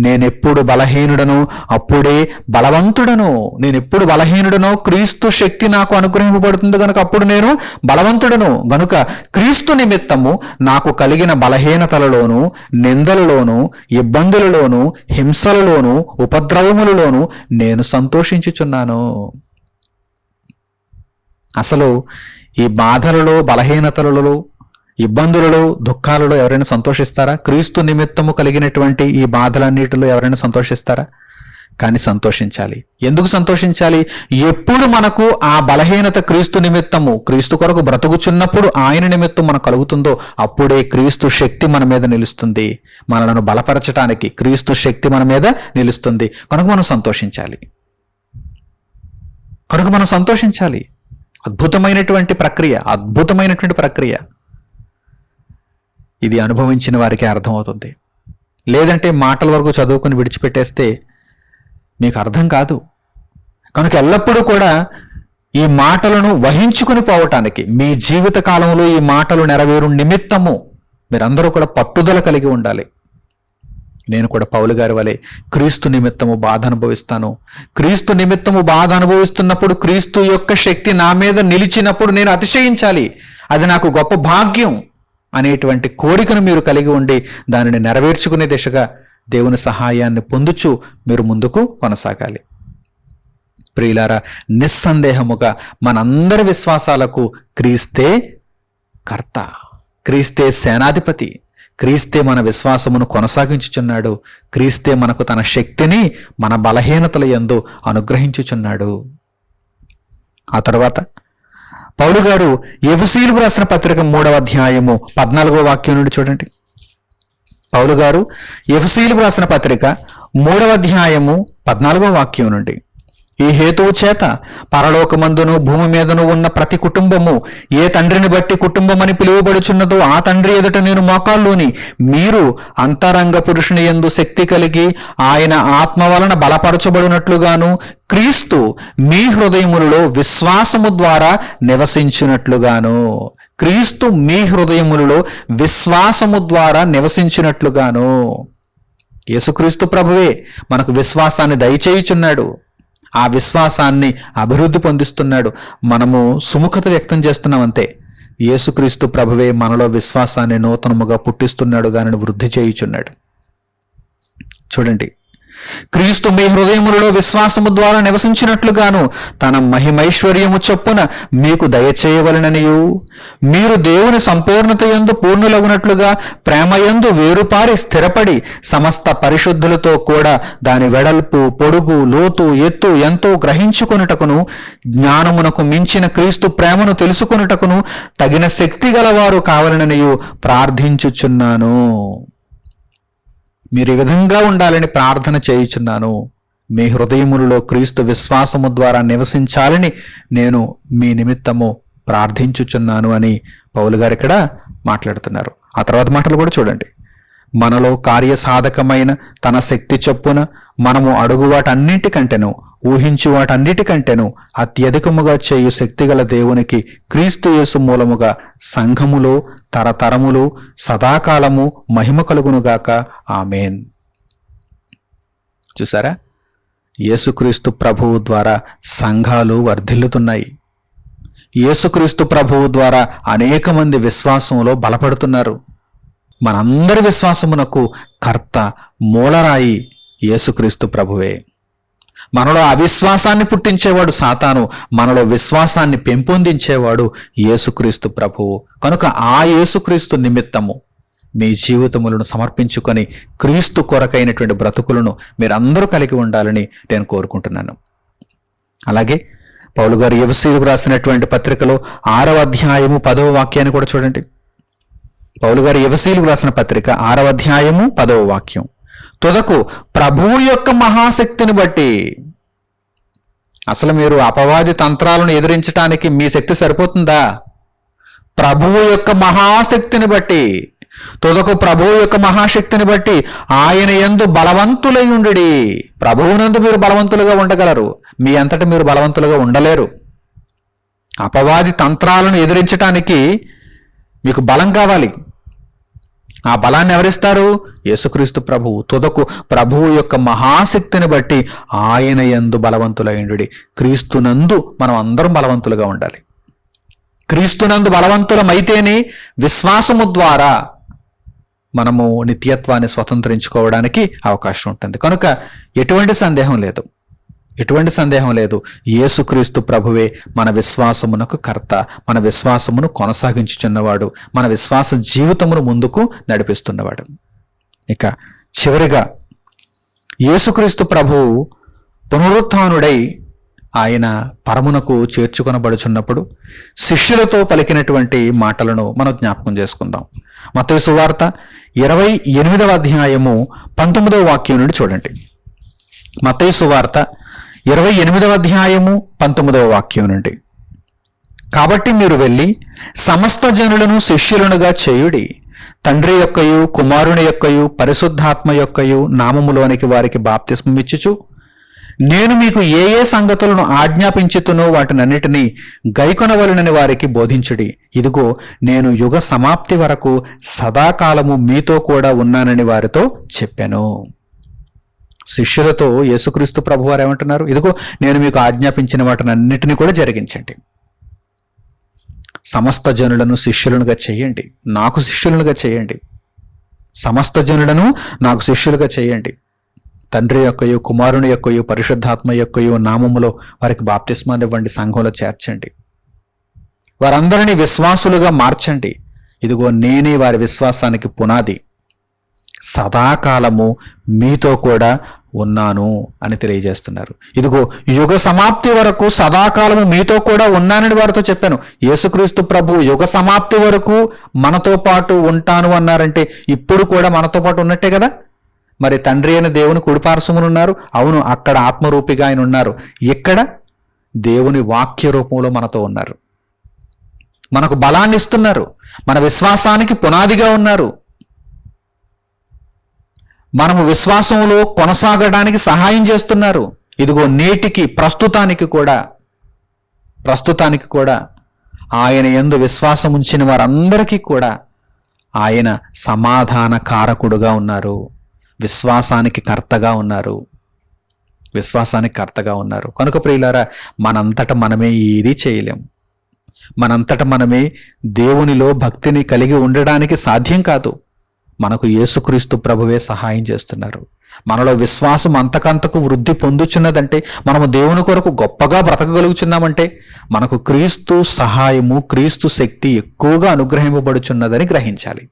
నేనెప్పుడు బలహీనుడను అప్పుడే బలవంతుడను. నేనెప్పుడు బలహీనుడనో క్రీస్తు శక్తి నాకు అనుగ్రహింపబడుతుంది కనుక అప్పుడు నేను బలవంతుడను. గనుక క్రీస్తు నిమిత్తము నాకు కలిగిన బలహీనతలలోను, నిందలలోను, ఇబ్బందులలోను, హింసలలోను, ఉపద్రవములలోను నేను సంతోషించుచున్నాను. అసలు ఈ బాధలలో, బలహీనతలలో, ఇబ్బందులలో, దుఃఖాలలో ఎవరైనా సంతోషిస్తారా? క్రీస్తు నిమిత్తము కలిగినటువంటి ఈ బాధలన్నిటిలో ఎవరైనా సంతోషిస్తారా? కానీ సంతోషించాలి. ఎందుకు సంతోషించాలి? ఎప్పుడు మనకు ఆ బలహీనత క్రీస్తు నిమిత్తము, క్రీస్తు కొరకు బ్రతుకుచున్నప్పుడు ఆయన నిమిత్తం మనకు కలుగుతుందో అప్పుడే క్రీస్తు శక్తి మన మీద నిలుస్తుంది. మనలను బలపరచడానికి క్రీస్తు శక్తి మన మీద నిలుస్తుంది. కనుక మనం సంతోషించాలి. అద్భుతమైనటువంటి ప్రక్రియ. ఇది అనుభవించిన వారికి అర్థమవుతుంది. లేదంటే మాటల వరకు చదువుకుని విడిచిపెట్టేస్తే మీకు అర్థం కాదు. కనుక ఎల్లప్పుడూ కూడా ఈ మాటలను వహించుకుని పోవటానికి, మీ జీవిత కాలంలో ఈ మాటలు నెరవేరు నిమిత్తము మీరందరూ కూడా పట్టుదల కలిగి ఉండాలి. నేను కూడా పౌలు గారి వలె క్రీస్తు నిమిత్తము బాధ అనుభవిస్తాను. క్రీస్తు నిమిత్తము బాధ అనుభవిస్తున్నప్పుడు క్రీస్తు యొక్క శక్తి నా మీద నిలిచినప్పుడు నేను అతిశయించాలి. అది నాకు గొప్ప భాగ్యం అనేటువంటి కోరికను మీరు కలిగి ఉండి దానిని నెరవేర్చుకునే దిశగా దేవుని సహాయాన్ని పొందుచు మీరు ముందుకు కొనసాగాలి. ప్రియులారా, నిస్సందేహముగా మనందరి విశ్వాసాలకు క్రీస్తే కర్త, క్రీస్తే సేనాధిపతి, క్రీస్తే మన విశ్వాసమును కొనసాగించుచున్నాడు. క్రీస్తే మనకు తన శక్తిని మన బలహీనతల యందు అనుగ్రహించుచున్నాడు. ఆ తర్వాత పౌలు గారు ఎఫెసీయులకు రాసిన పత్రిక 3వ అధ్యాయము 14వ వాక్యం నుండి చూడండి. పౌలు గారు ఎఫెసీయులకు రాసిన పత్రిక 3వ అధ్యాయము 14వ వాక్యం నుండి, ఈ హేతువు చేత పరలోకమందును భూమి మీదను ఉన్న ప్రతి కుటుంబము ఏ తండ్రిని బట్టి కుటుంబమని పిలువబడుచున్నదో ఆ తండ్రి ఎదుట నేను మోకాల్లోని మీరు అంతరంగ పురుషుని యందు శక్తి కలిగి ఆయన ఆత్మ వలన బలపరచబడినట్లుగాను క్రీస్తు మీ హృదయములలో విశ్వాసము ద్వారా నివసించినట్లుగాను. క్రీస్తు మీ హృదయములలో విశ్వాసము ద్వారా నివసించినట్లుగాను. యేసుక్రీస్తు ప్రభువే మనకు విశ్వాసాన్ని దయచేయుచున్నాడు. ఆ విశ్వాసాన్ని అభివృద్ధి పొందిస్తున్నాడు. మనము సుముఖత వ్యక్తం చేస్తున్నాం అంతే. యేసుక్రీస్తు ప్రభువే మనలో విశ్వాసాన్ని నూతనముగా పుట్టిస్తున్నాడు, దానిని వృద్ధి చేయుచున్నాడు. చూడండి, క్రీస్తు మీ హృదయములలో విశ్వాసము ద్వారా నివసించినట్లుగాను తన మహిమైశ్వర్యము చొప్పున మీకు దయచేయవలననియు మీరు దేవుని సంపూర్ణత యందు పూర్ణులగునట్లుగా ప్రేమయందు వేరుపారి స్థిరపడి సమస్త పరిశుద్ధులతో కూడా దాని వెడల్పు, పొడుగు, లోతు, ఎత్తు ఎంతో గ్రహించుకొనుటకును జ్ఞానమునకు మించిన క్రీస్తు ప్రేమను తెలుసుకొనుటకును తగిన శక్తి గలవారు కావాలననియు ప్రార్థించుచున్నాను. మీరు ఈ విధంగా ఉండాలని ప్రార్థన చేయుచున్నాను. మీ హృదయములలో క్రీస్తు విశ్వాసము ద్వారా నివసించాలని నేను మీ నిమిత్తము ప్రార్థించుచున్నాను అని పౌలు గారు ఇక్కడ మాట్లాడుతున్నారు. ఆ తర్వాత మాటలు కూడా చూడండి. మనలో కార్యసాధకమైన తన శక్తి చొప్పున మనము అడుగు వాటన్నిటికంటేను ఊహించు వాటన్నిటికంటేను అత్యధికముగా చేయు శక్తిగల దేవునికి క్రీస్తు యేసు మూలముగా సంఘములో తరతరములు సదాకాలము మహిమ కలుగునుగాక. ఆమేన్. చూసారా, యేసుక్రీస్తు ప్రభువు ద్వారా సంఘాలు వర్ధిల్లుతున్నాయి. యేసుక్రీస్తు ప్రభువు ద్వారా అనేక మంది విశ్వాసంలో బలపడుతున్నారు. మనందరి విశ్వాసమునకు కర్త, మూలరాయి యేసుక్రీస్తు ప్రభువే. మనలో అవిశ్వాసాన్ని పుట్టించేవాడు సాతాను, మనలో విశ్వాసాన్ని పెంపొందించేవాడు యేసుక్రీస్తు ప్రభువు. కనుక ఆ యేసుక్రీస్తు నిమిత్తము మీ జీవితములను సమర్పించుకొని క్రీస్తు కొరకైనటువంటి బ్రతుకులను మీరందరూ కలిగి ఉండాలని నేను కోరుకుంటున్నాను. అలాగే పౌలు గారు ఎఫెసీయులకు రాసినటువంటి పత్రికలో 6వ అధ్యాయము 10వ వాక్యాన్ని కూడా చూడండి. పౌలు గారు ఎఫెసీయులకు రాసిన పత్రిక 6వ అధ్యాయము 10వ వాక్యం, తుదకు ప్రభువు యొక్క మహాశక్తిని బట్టి. అసలు మీరు అపవాది తంత్రాలను ఎదిరించడానికి మీ శక్తి సరిపోతుందా? ప్రభువు యొక్క మహాశక్తిని బట్టి, తుదకు ప్రభువు యొక్క మహాశక్తిని బట్టి ఆయన యందు బలవంతులై ఉండుడి. ప్రభువునందు మీరు బలవంతులుగా ఉండగలరు, మీ అంతటి మీరు బలవంతులుగా ఉండలేరు. అపవాది తంత్రాలను ఎదిరించటానికి మీకు బలం కావాలి. ఆ బలాన్ని ఎవరిస్తారు? యేసుక్రీస్తు ప్రభువు. తుదకు ప్రభువు యొక్క మహాశక్తిని బట్టి ఆయన యందు బలవంతులైండుడి. క్రీస్తునందు మనం అందరం బలవంతులుగా ఉండాలి. క్రీస్తునందు బలవంతులమైతేనే విశ్వాసము ద్వారా మనము నిత్యత్వాన్ని స్వతంత్రించుకోవడానికి అవకాశం ఉంటుంది. కనుక ఎటువంటి సందేహం లేదు, యేసుక్రీస్తు ప్రభువే మన విశ్వాసమునకు కర్త, మన విశ్వాసమును కొనసాగించుచున్నవాడు, మన విశ్వాస జీవితమును ముందుకు నడిపిస్తున్నవాడు. ఇక చివరిగా యేసుక్రీస్తు ప్రభువు పునరుత్థానుడై ఆయన పరమునకు చేర్చుకొనబడుచున్నప్పుడు శిష్యులతో పలికినటువంటి మాటలను మనం జ్ఞాపకం చేసుకుందాం. మత్తయి సువార్త 28వ అధ్యాయము 19వ వాక్యం నుండి చూడండి. మత్తయి సువార్త 28వ అధ్యాయము 19వ వాక్యం నుండి. కాబట్టి మీరు వెళ్ళి సమస్త జనులను శిష్యులనుగా చేయుడి, తండ్రి యొక్కయు కుమారుని యొక్కయు పరిశుద్ధాత్మ యొక్కయు నామములోనికి వారికి బాప్తిస్మమిచ్చుచు నేను మీకు ఏ ఏ సంగతులను ఆజ్ఞాపించుతునో వాటినన్నిటినీ గైకొనవలనని వారికి బోధించుడి. ఇదిగో నేను యుగ సమాప్తి వరకు సదాకాలము మీతో కూడా ఉన్నానని వారితో చెప్పాను. శిష్యులతో యేసుక్రీస్తు ప్రభువారు ఏమంటున్నారు? ఇదిగో నేను మీకు ఆజ్ఞాపించిన వాటినన్నిటినీ కూడా జరిగించండి. సమస్త జనులను శిష్యులనుగా చేయండి, నాకు శిష్యులనుగా చేయండి. సమస్త జనులను నాకు శిష్యులుగా చేయండి. తండ్రి యొక్కయు కుమారుని యొక్కయు పరిశుద్ధాత్మ యొక్కయు నామములో వారికి బాప్తిస్మాన్ని ఇవ్వండి, సంఘంలో చేర్చండి, వారందరినీ విశ్వాసులుగా మార్చండి. ఇదిగో నేనే వారి విశ్వాసానికి పునాది, సదాకాలము మీతో కూడా ఉన్నాను అని తెలియజేస్తున్నారు. ఇదిగో యుగ సమాప్తి వరకు సదాకాలము మీతో కూడా ఉన్నానని వారితో చెప్పాను. యేసుక్రీస్తు ప్రభు యుగ సమాప్తి వరకు మనతో పాటు ఉంటాను అన్నారంటే ఇప్పుడు కూడా మనతో పాటు ఉన్నట్టే కదా. మరి తండ్రి అయిన దేవుని కుడిపార్శ్వమునున్నారు. అవును, అక్కడ ఆత్మరూపిగా ఆయన ఉన్నారు. ఇక్కడ దేవుని వాక్య రూపంలో మనతో ఉన్నారు, మనకు బలాన్ని ఇస్తున్నారు, మన విశ్వాసానికి పునాదిగా ఉన్నారు, మనము విశ్వాసంలో కొనసాగడానికి సహాయం చేస్తున్నారు. ఇదిగో నేటికి ప్రస్తుతానికి కూడా ఆయన యందు విశ్వాసం ఉంచిన వారందరికీ కూడా ఆయన సమాధాన కారకుడుగా ఉన్నారు, విశ్వాసానికి కర్తగా ఉన్నారు. కనుక ప్రియులారా, మనంతట మనమే ఏదీ చేయలేం. మనంతట మనమే దేవునిలో భక్తిని కలిగి ఉండడానికి సాధ్యం కాదు. మనకు యేసుక్రీస్తు ప్రభువే సహాయం చేస్తున్నారు. మనలో విశ్వాసం అంతకంతకు వృద్ధి పొందుచున్నదంటే, మనము దేవుని కొరకు గొప్పగా బ్రతకగలుగుచున్నామంటే మనకు క్రీస్తు సహాయము, క్రీస్తు శక్తి ఎక్కువగా అనుగ్రహింపబడుచున్నదని గ్రహించాలి.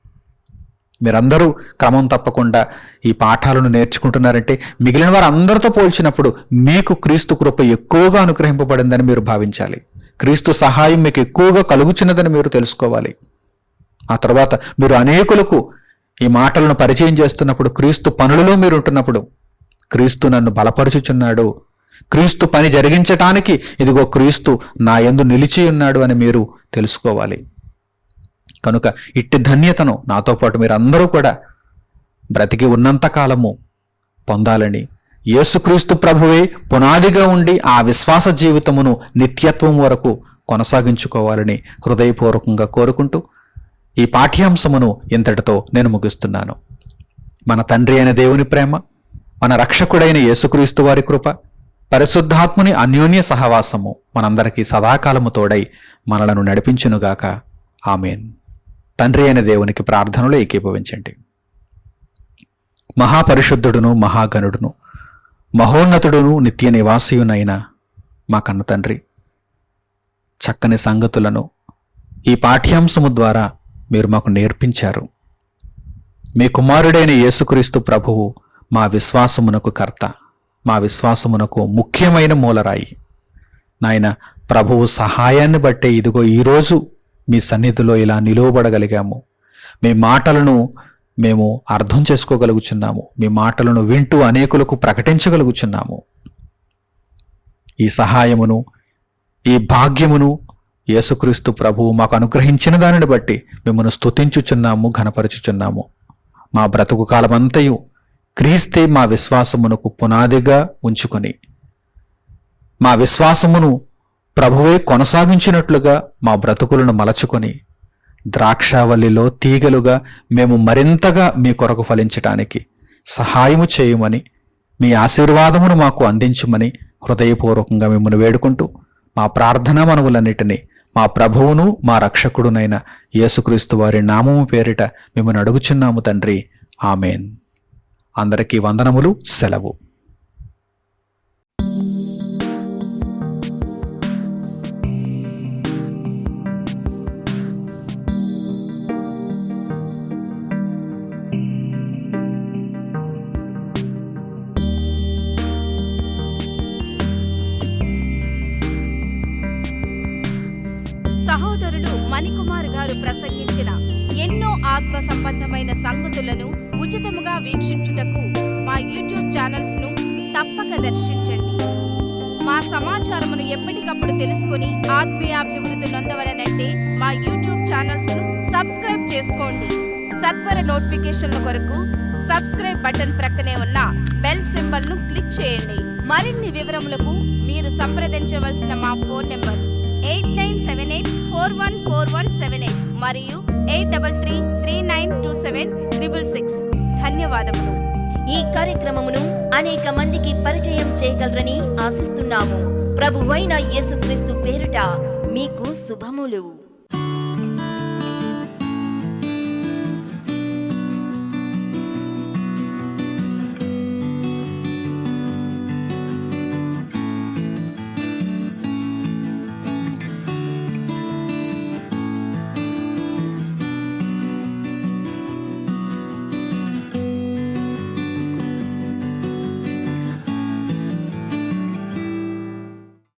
మీరందరూ క్రమం తప్పకుండా ఈ పాఠాలను నేర్చుకుంటున్నారంటే మిగిలిన వారు అందరితో పోల్చినప్పుడు మీకు క్రీస్తు కృప ఎక్కువగా అనుగ్రహింపబడిందని మీరు భావించాలి. క్రీస్తు సహాయం మీకు ఎక్కువగా కలుగుచున్నదని మీరు తెలుసుకోవాలి. ఆ తర్వాత మీరు అనేకులకు ఈ మాటలను పరిచయం చేస్తున్నప్పుడు, క్రీస్తు పనులలో మీరు ఉంటున్నప్పుడు, క్రీస్తు నన్ను బలపరుచుచున్నాడు, క్రీస్తు పని జరిగించటానికి ఇదిగో క్రీస్తు నా యందు నిలిచి ఉన్నాడు అని మీరు తెలుసుకోవాలి. కనుక ఇట్టి ధన్యతను నాతో పాటు మీరందరూ కూడా బ్రతికి ఉన్నంత కాలము పొందాలని, యేసుక్రీస్తు ప్రభువే పునాదిగా ఉండి ఆ విశ్వాస జీవితమును నిత్యత్వం వరకు కొనసాగించుకోవాలని హృదయపూర్వకంగా కోరుకుంటూ ఈ పాఠ్యాంశమును ఇంతటితో నేను ముగిస్తున్నాను. మన తండ్రి అయిన దేవుని ప్రేమ, మన రక్షకుడైన యేసుక్రీస్తు వారి కృప, పరిశుద్ధాత్ముని అన్యోన్య సహవాసము మనందరికీ సదాకాలము తోడై మనలను నడిపించునుగాక. ఆమేన్. తండ్రి అయిన దేవునికి ప్రార్థనలో ఏకీభవించండి. మహాపరిశుద్ధుడును, మహాగణుడును, మహోన్నతుడును, నిత్య నివాసియునైన మా కన్న తండ్రి, చక్కని సంగతులను ఈ పాఠ్యాంశము ద్వారా మీరు మాకు నేర్పించారు. మీ కుమారుడైన యేసుక్రీస్తు ప్రభువు మా విశ్వాసమునకు కర్త, మా విశ్వాసమునకు ముఖ్యమైన మూలరాయి. నాయన, ప్రభువు సహాయాన్ని బట్టే ఇదిగో ఈరోజు మీ సన్నిధిలో ఇలా నిలువబడగలిగాము. మీ మాటలను మేము అర్థం చేసుకోగలుగుచున్నాము, మీ మాటలను వింటూ అనేకులకు ప్రకటించగలుగుచున్నాము. ఈ సహాయమును, ఈ భాగ్యమును యేసుక్రీస్తు ప్రభువు మాకు అనుగ్రహించిన దానిని బట్టి మిమ్మల్ని స్తుతించుచున్నాము, ఘనపరచుచున్నాము. మా బ్రతుకు కాలమంతయు క్రీస్తే మా విశ్వాసమునకు పునాదిగా ఉంచుకొని, మా విశ్వాసమును ప్రభువే కొనసాగించినట్లుగా మా బ్రతుకులను మలచుకొని, ద్రాక్షావల్లిలో తీగలుగా మేము మరింతగా మీ కొరకు ఫలించటానికి సహాయము చేయమని, మీ ఆశీర్వాదమును మాకు అందించమని హృదయపూర్వకంగా మిమ్మల్ని వేడుకుంటూ మా ప్రార్థనా మనవులన్నిటినీ మా ప్రభువును మా రక్షకుడునైన యేసుక్రీస్తు వారి నామము పేరిట మిమ్మల్ని అడుగుచున్నాము తండ్రి. ఆమెన్. అందరికీ వందనములు. సెలవు. సహోదరులు మణికుమార్ గారు ప్రసంగించిన ఎన్నో ఆత్మ సంబంధమైన సంగతులను ఉచితముగా వీక్షించుటకు మా యూట్యూబ్ ఛానల్స్ ను తప్పక దర్శించండి. మా సమాచారమును ఎప్పటికప్పుడు తెలుసుకుని ఆత్మీయాభివృద్ధి నొందవలనంటే మా యూట్యూబ్ ఛానల్స్ ను సబ్స్క్రైబ్ చేసుకోండి. సత్వర నోటిఫికేషన్ల కొరకు సబ్స్క్రైబ్ బటన్ ప్రక్కనే ఉన్న బెల్ సింబల్ ను క్లిక్ చేయండి. మరిన్ని వివరములకు మీరు సంప్రదించవలసిన మా ఫోన్ నెంబర్స్ 8978414178 మరియు 83392766. ధన్యవాదములు. ఈ కార్యక్రమమును అనేక మందికి పరిచయం చేయగలరని ఆశిస్తున్నాము. ప్రభువైన యేసుక్రీస్తు పేరిట మీకు శుభములు.